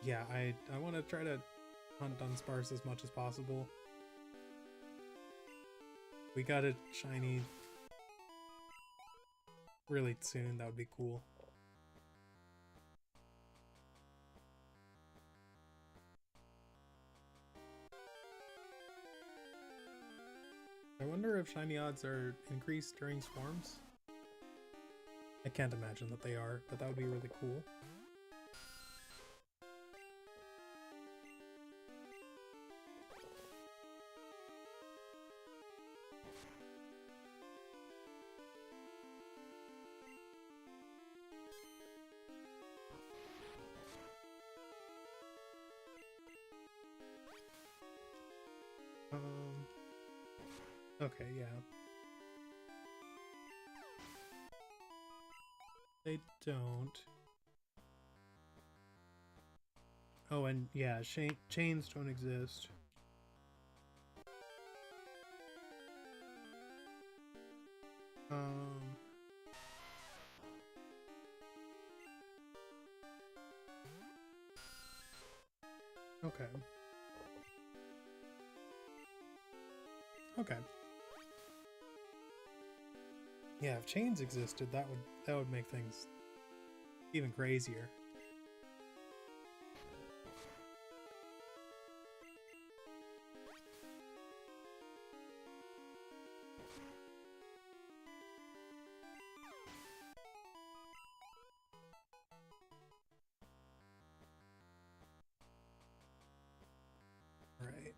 yeah, I want to try to hunt Dunsparce as much as possible. We got a shiny really soon, that would be cool. I wonder if shiny odds are increased during swarms? I can't imagine that they are, but that would be really cool. Okay, yeah. They don't. Oh, and yeah, chains don't exist. Okay. Okay. Yeah, if chains existed, that would make things even crazier. Right.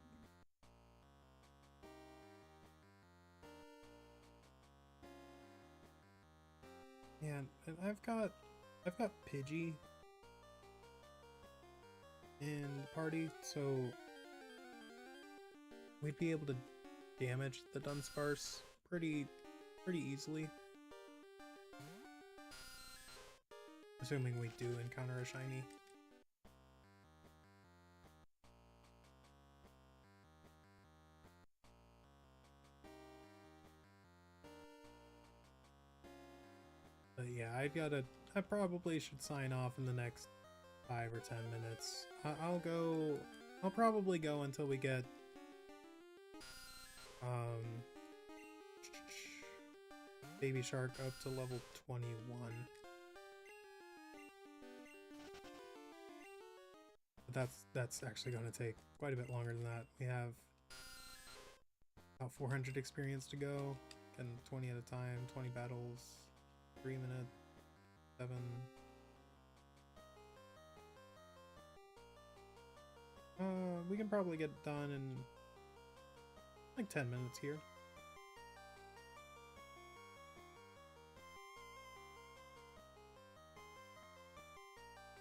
Yeah, and I've got Pidgey in the party, so we'd be able to damage the Dunsparce pretty easily. Assuming we do encounter a shiny. But yeah, I probably should sign off in the next 5 or 10 minutes. I'll probably go until we get Baby Shark up to level 21. But that's actually going to take quite a bit longer than that. We have about 400 experience to go, and 20 at a time, 20 battles, 3 minutes, 7. We can probably get done in like 10 minutes here.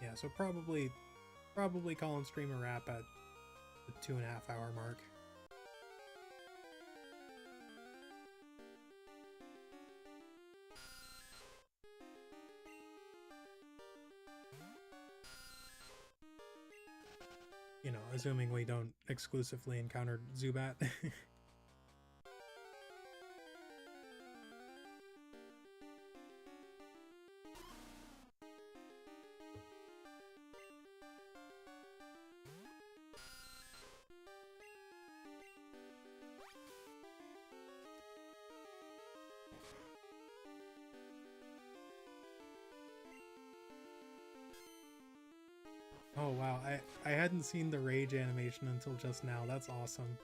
Yeah, so probably call and stream a wrap at the 2.5 hour mark. You know, assuming we don't exclusively encounter Zubat. Oh wow, I hadn't seen the rage animation until just now. That's awesome.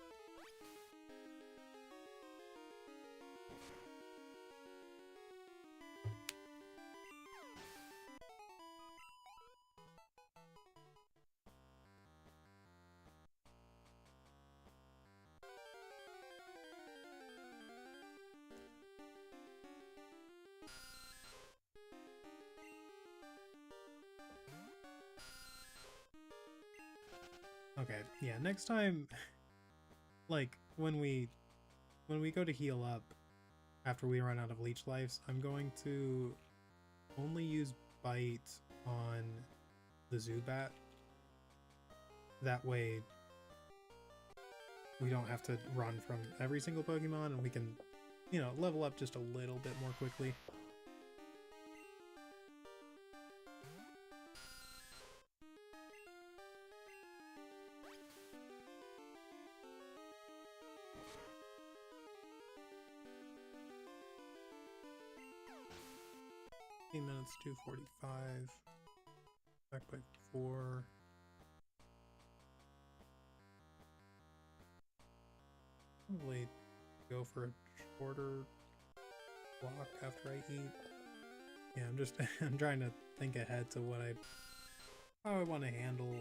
Okay, yeah, next time, like, when we go to heal up after we run out of leech lives, I'm going to only use Bite on the Zubat. That way, we don't have to run from every single Pokemon, and we can, you know, level up just a little bit more quickly. 15 minutes, 2:45. Back by 4. Probably go for a shorter walk after I eat. Yeah, I'm just I'm trying to think ahead to how I want to handle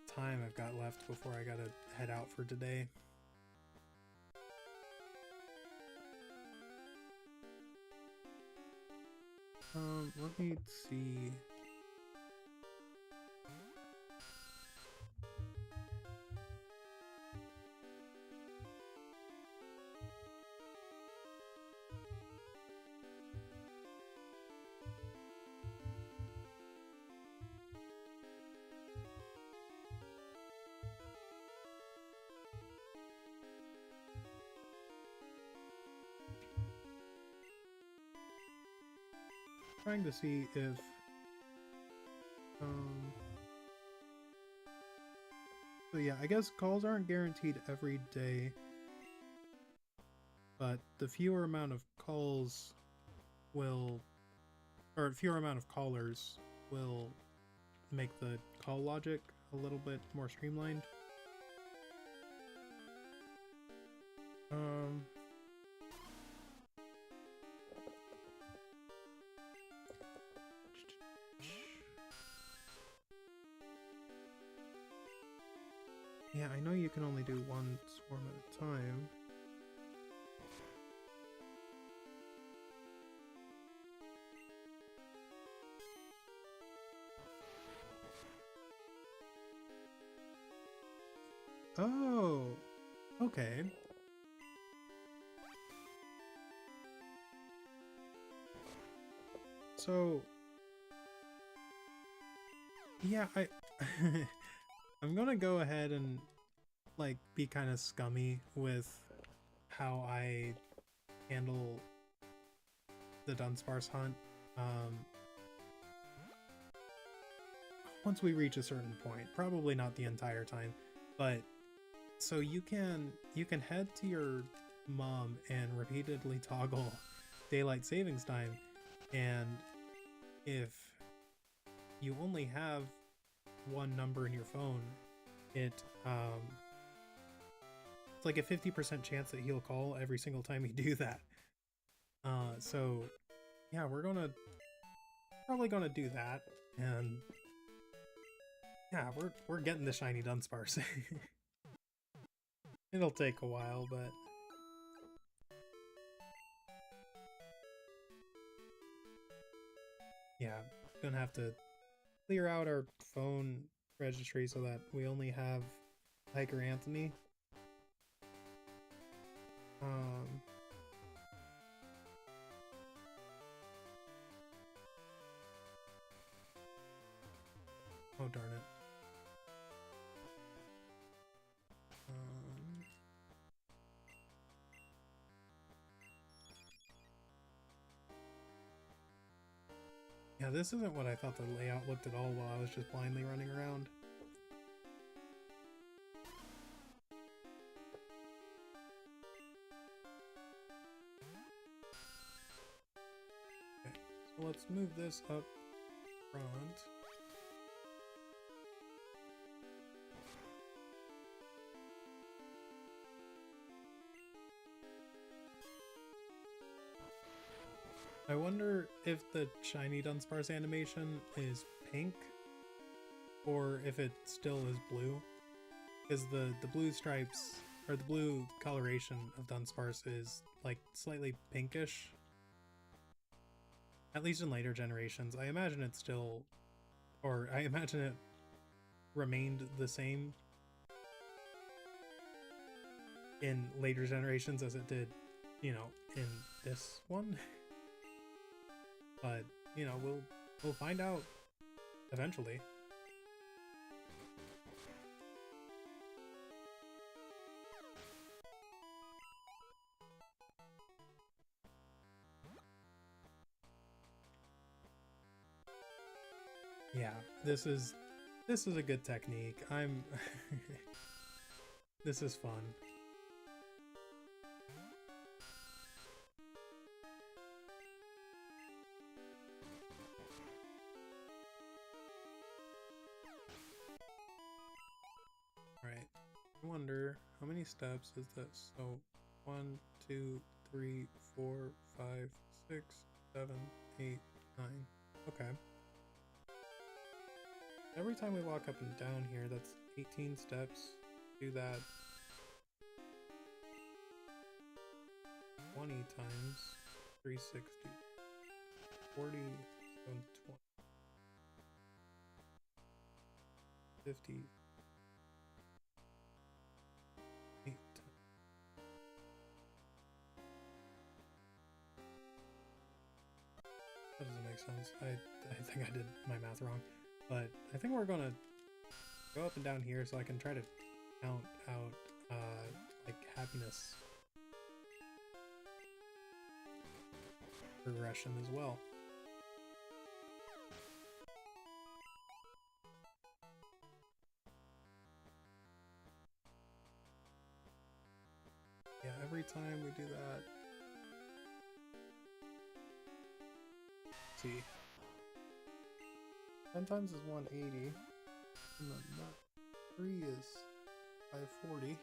time I've got left before I gotta head out for today. Let me see. Trying to see if so yeah, I guess calls aren't guaranteed every day, but the fewer amount of calls will, or fewer amount of callers will make the call logic a little bit more streamlined. Yeah, I know you can only do one swarm at a time. Oh, okay. So, yeah, I'm gonna go ahead and like be kind of scummy with how I handle the Dunsparce hunt. Once we reach a certain point, probably not the entire time, but so you can head to your mom and repeatedly toggle daylight savings time, and if you only have one number in your phone, it's like a 50% chance that he'll call every single time you do that. So yeah, we're probably gonna do that, and yeah, we're getting the shiny Dunsparce. It'll take a while, but yeah, gonna have to clear out our phone registry so that we only have Hiker Anthony. Oh darn it. Yeah, this isn't what I thought the layout looked at all while I was just blindly running around. Okay, so let's move this up front. I wonder if the shiny Dunsparce animation is pink or if it still is blue, because the blue stripes, or the blue coloration of Dunsparce is like slightly pinkish, at least in later generations. I imagine it's still, or I imagine it remained the same in later generations as it did, you know, in this one. But, you know, we'll find out eventually. Yeah, this is a good technique. This is fun. wonder how many steps is this? So 1, 2, 3, 4, 5, 6, 7, 8, 9. Okay. Every time we walk up and down here, that's 18 steps. Do that 20 times 360. 40, 20, 50, 8. That doesn't make sense. I think I did my math wrong. But I think we're gonna go up and down here so I can try to count out like happiness progression as well. Yeah, every time we do that. Let's see. 10 times is 180. And then that 3 is 540.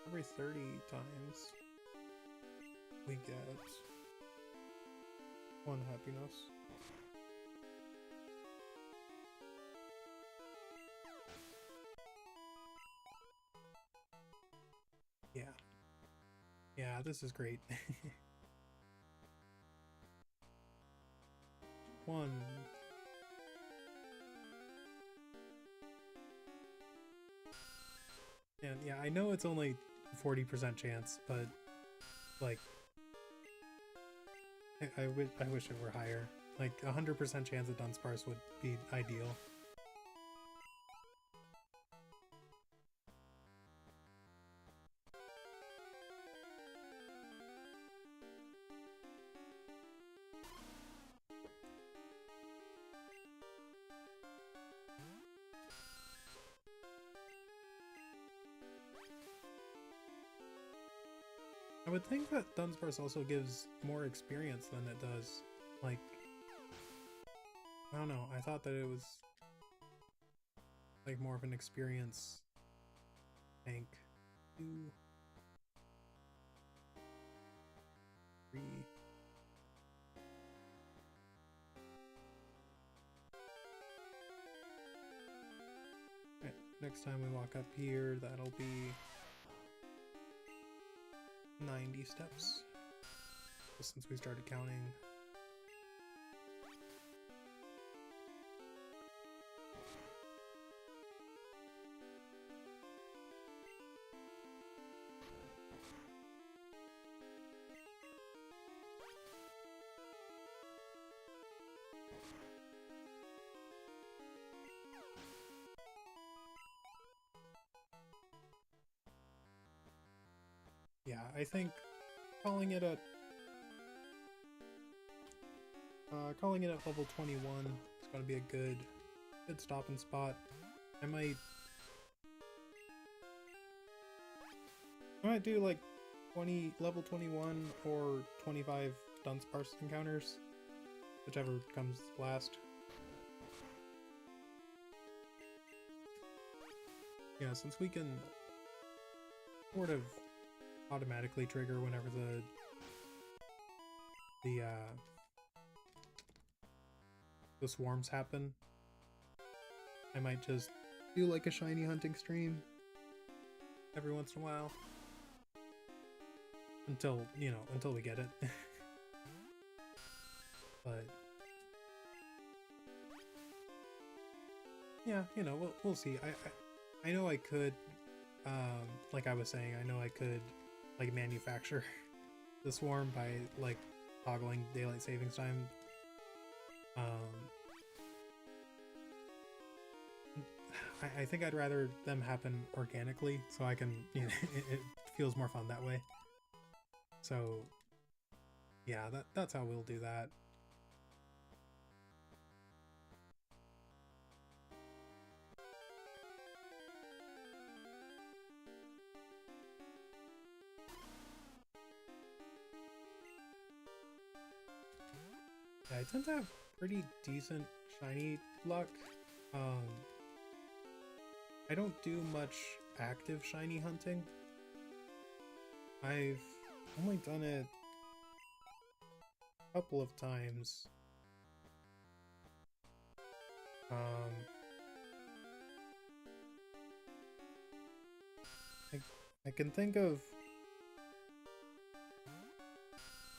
Every 30 times we get 1 happiness. Yeah. Yeah, this is great. 1. And yeah, I know it's only 40% chance, but like I wish it were higher. Like 100% chance that Dunsparce would be ideal. I would think that Dunsparce also gives more experience than it does. Like, I don't know, I thought that it was like more of an experience tank. 2, 3. Right, next time we walk up here, that'll be 90 steps since we started counting. Yeah, I think calling it at level 21 is going to be a good stopping spot. I might do like level 21 or 25 Dunsparce encounters, whichever comes last. Yeah, since we can sort of automatically trigger whenever the swarms happen, I might just do like a shiny hunting stream every once in a while until we get it. But yeah, we'll see. I know I could, like I was saying, I know I could like manufacture the swarm by like toggling daylight savings time. I think I'd rather them happen organically, so I can, it feels more fun that way. So yeah, that's how we'll do that. Yeah, I tend to have pretty decent shiny luck. I don't do much active shiny hunting. I've only done it a couple of times. I can think of...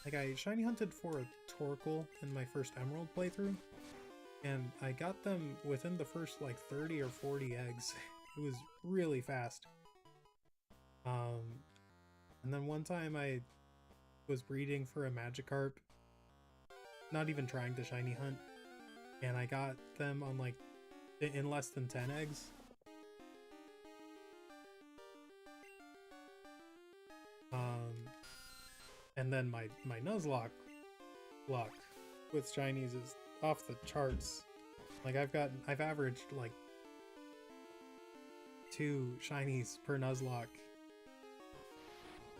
Like, I shiny hunted for a Torkoal in my first Emerald playthrough, and I got them within the first, like, 30 or 40 eggs. It was really fast. And then one time I was breeding for a Magikarp, not even trying to shiny hunt, and I got them on, like, in less than 10 eggs. And then my Nuzlocke luck with shinies is off the charts. Like, I've averaged like 2 shinies per Nuzlocke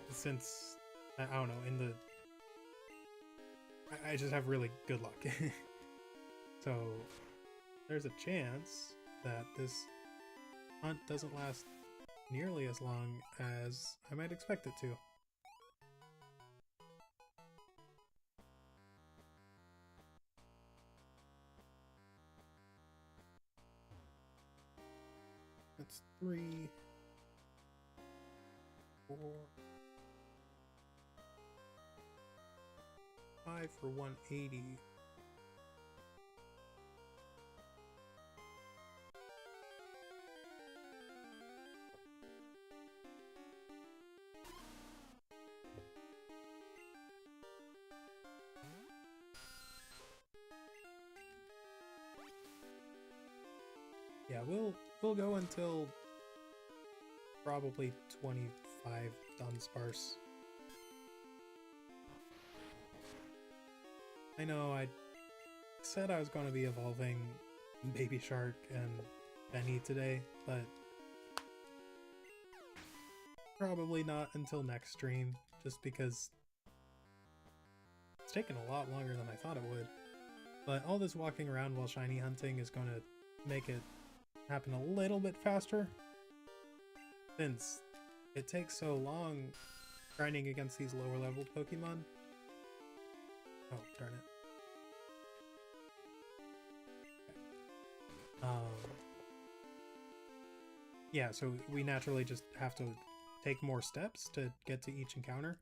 since, I don't know, I just have really good luck. So there's a chance that this hunt doesn't last nearly as long as I might expect it to. That's 3, 4, 5 for 180. Yeah, we'll go until probably 25 Dunsparce. I know I said I was going to be evolving Baby Shark and Benny today, but probably not until next stream, just because it's taken a lot longer than I thought it would. But all this walking around while shiny hunting is going to make it happen a little bit faster, since it takes so long grinding against these lower level Pokemon. Oh, darn it. Yeah, so we naturally just have to take more steps to get to each encounter.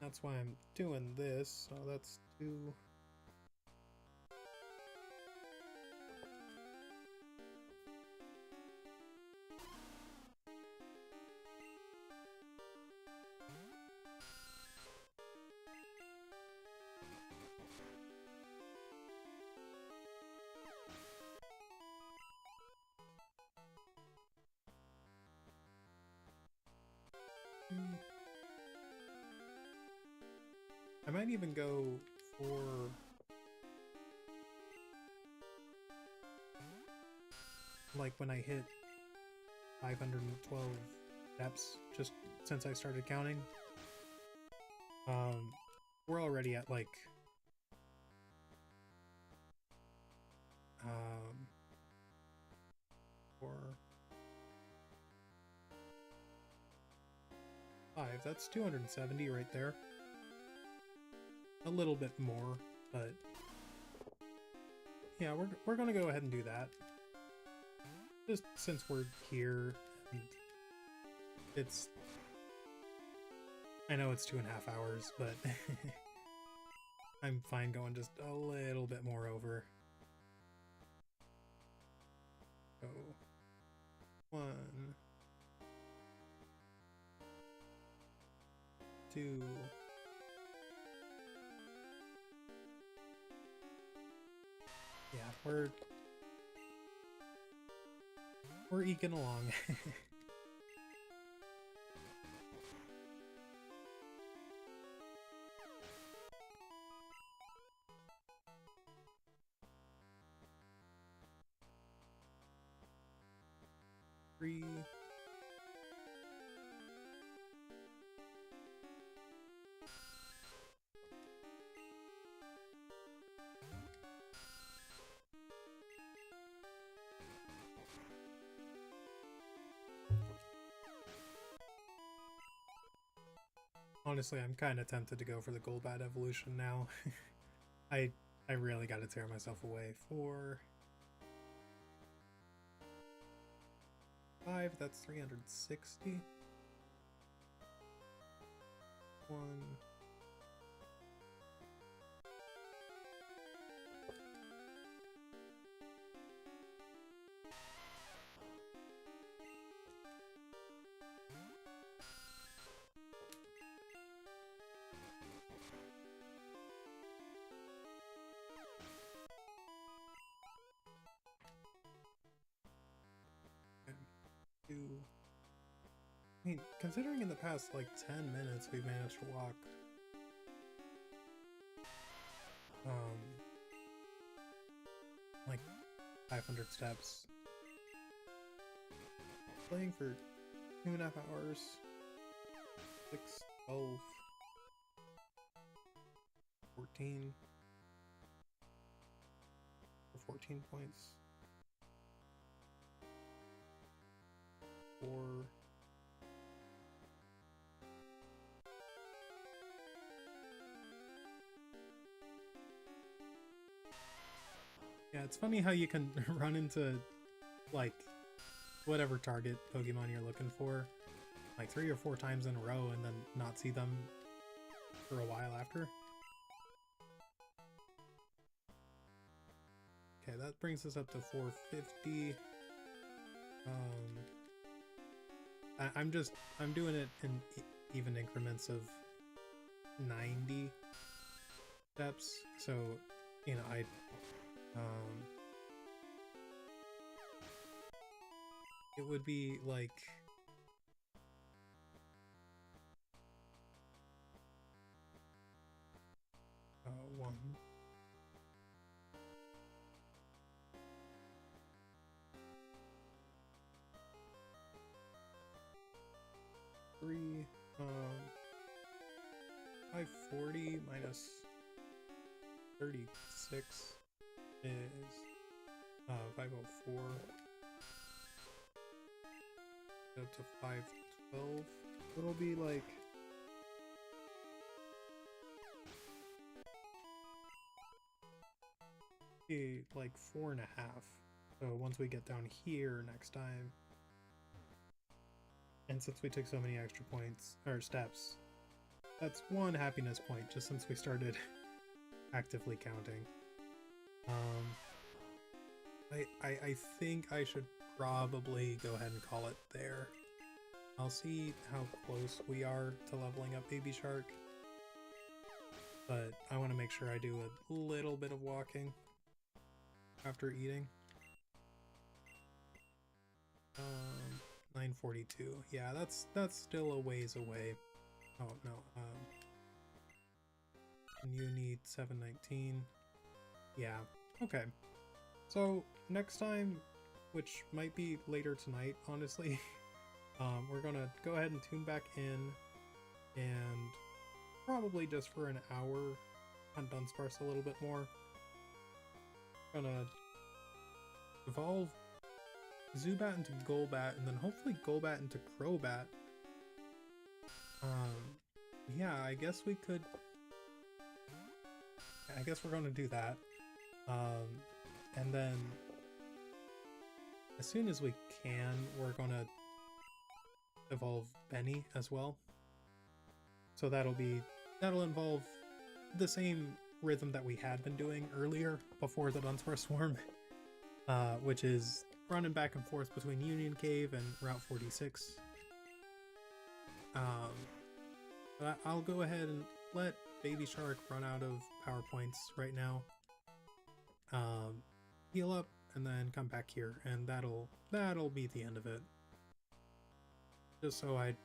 That's why I'm doing this, so that's 2... I might even go for like when I hit 512 steps, just since I started counting. We're already at like 4, 5, that's 270 right there. A little bit more, but yeah, we're gonna go ahead and do that. Just since we're here, and it's... I know it's 2.5 hours, but I'm fine going just a little bit more over. So, 1, 2... Yeah, we're eking along. 3. Honestly, I'm kind of tempted to go for the Golbat evolution now. I I really got to tear myself away for 5, that's 360. 1. I mean, considering in the past like 10 minutes we've managed to walk like 500 steps, playing for 2.5 hours, 6, 12, 14 for 14 points, 4. Yeah, it's funny how you can run into, like, whatever target Pokemon you're looking for, like 3 or 4 times in a row and then not see them for a while after. Okay, that brings us up to 450. I'm doing it in even increments of 90 steps, so, you know, it would be like 1, 3, 540 minus 36 is 504. Up to 512. It'll be like like 4.5. So once we get down here next time, and since we took so many extra points or steps, that's 1 happiness point just since we started actively counting. I think I should probably go ahead and call it there. I'll see how close we are to leveling up Baby Shark, but I want to make sure I do a little bit of walking after eating. 942. Yeah, that's still a ways away. Oh no. And you need 719. Yeah. Okay. So next time, which might be later tonight, honestly, we're gonna go ahead and tune back in, and probably just for an hour hunt Dunsparce a little bit more. Gonna evolve Zubat into Golbat, and then hopefully Golbat into Crobat. Yeah, I guess we could. I guess we're gonna do that. And then as soon as we can, we're gonna evolve Benny as well. So that'll involve the same rhythm that we had been doing earlier before the Dunsparce Swarm, which is running back and forth between Union Cave and Route 46. But I'll go ahead and let Baby Shark run out of power points right now. Heal up and then come back here, and that'll be the end of it. Just so I,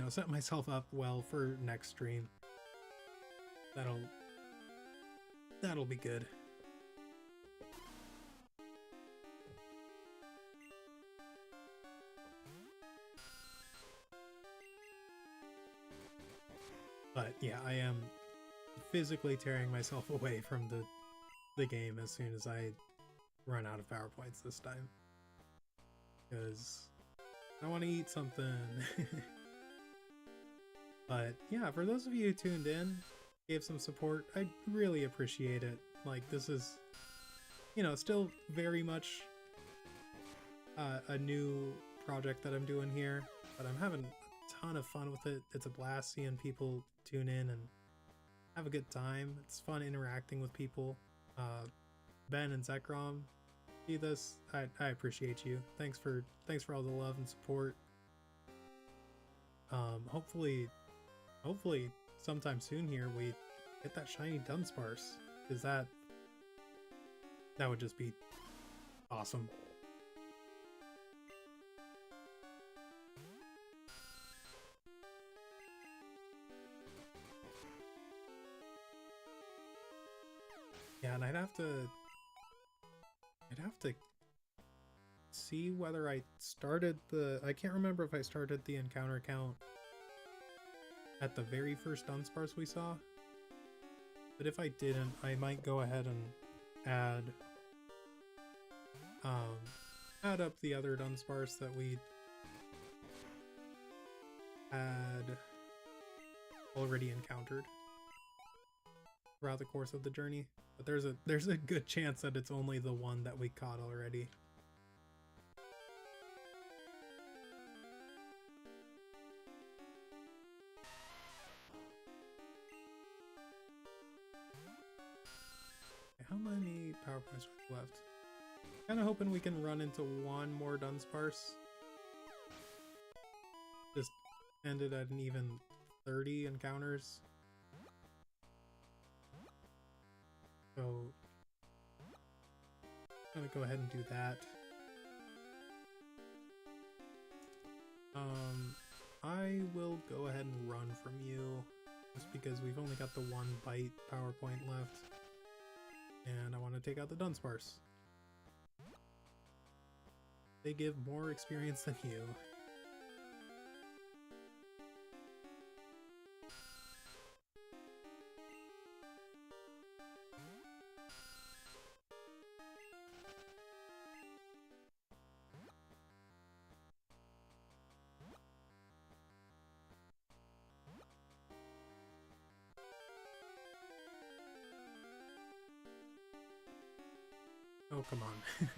set myself up well for next stream. That'll be good. But yeah, I am physically tearing myself away from the game as soon as I run out of power points this time, because I want to eat something. But yeah, for those of you who tuned in, gave some support, I really appreciate it. Like, this is, still very much a new project that I'm doing here, but I'm having a ton of fun with it. It's a blast seeing people tune in and have a good time. It's fun interacting with people. Ben and Zekrom, see this? I appreciate you. Thanks for all the love and support. Hopefully sometime soon here we get that shiny Dunsparce, because that would just be awesome. Yeah, and I'd have to see whether I started I can't remember if I started the encounter count at the very first Dunsparce we saw. But if I didn't, I might go ahead and add up the other Dunsparce that we had already encountered throughout the course of the journey. But there's a good chance that it's only the one that we caught already. How many power points are left? Kind of hoping we can run into one more Dunsparce. Just ended at an even 30 encounters. So I'm gonna go ahead and do that. I will go ahead and run from you just because we've only got the one bite PowerPoint left. And I want to take out the Dunsparce. They give more experience than you. Oh, come on.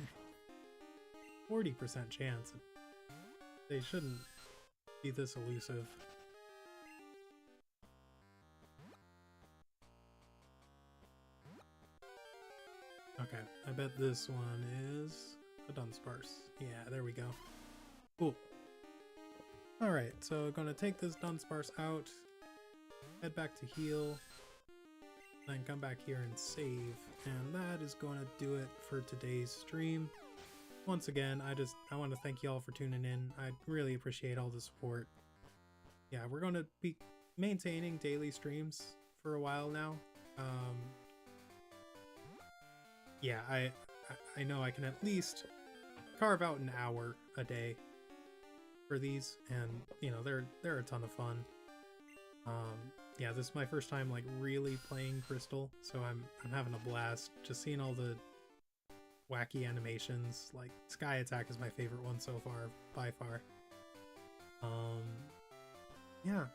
40% chance. They shouldn't be this elusive. Okay, I bet this one is a Dunsparce. Yeah, there we go. Cool. Alright, so gonna take this Dunsparce out, head back to heal, then come back here and save, and that is going to do it for today's stream. Once again, I want to thank you all for tuning in. I really appreciate all the support. Yeah, we're going to be maintaining daily streams for a while now. Yeah, I know I can at least carve out an hour a day for these, and they're a ton of fun. Yeah, this is my first time like really playing Crystal, so I'm having a blast just seeing all the wacky animations. Like Sky Attack is my favorite one so far, by far. Yeah,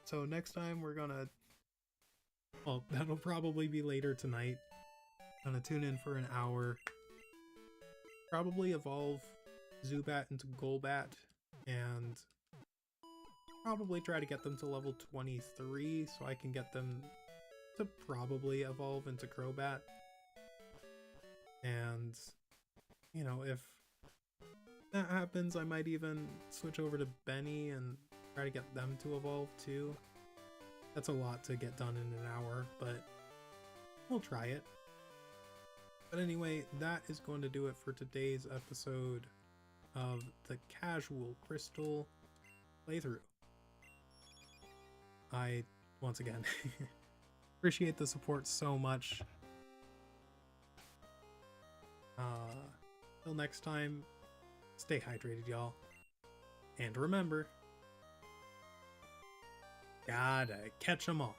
so next time we're gonna, well, that'll probably be later tonight. Gonna tune in for an hour, probably evolve Zubat into Golbat, and probably try to get them to level 23 so I can get them to probably evolve into Crobat. And, if that happens, I might even switch over to Benny and try to get them to evolve too. That's a lot to get done in an hour, but we'll try it. But anyway, that is going to do it for today's episode of the Casual Crystal playthrough. I, once again, appreciate the support so much. Till next time, stay hydrated, y'all. And remember, gotta catch 'em all.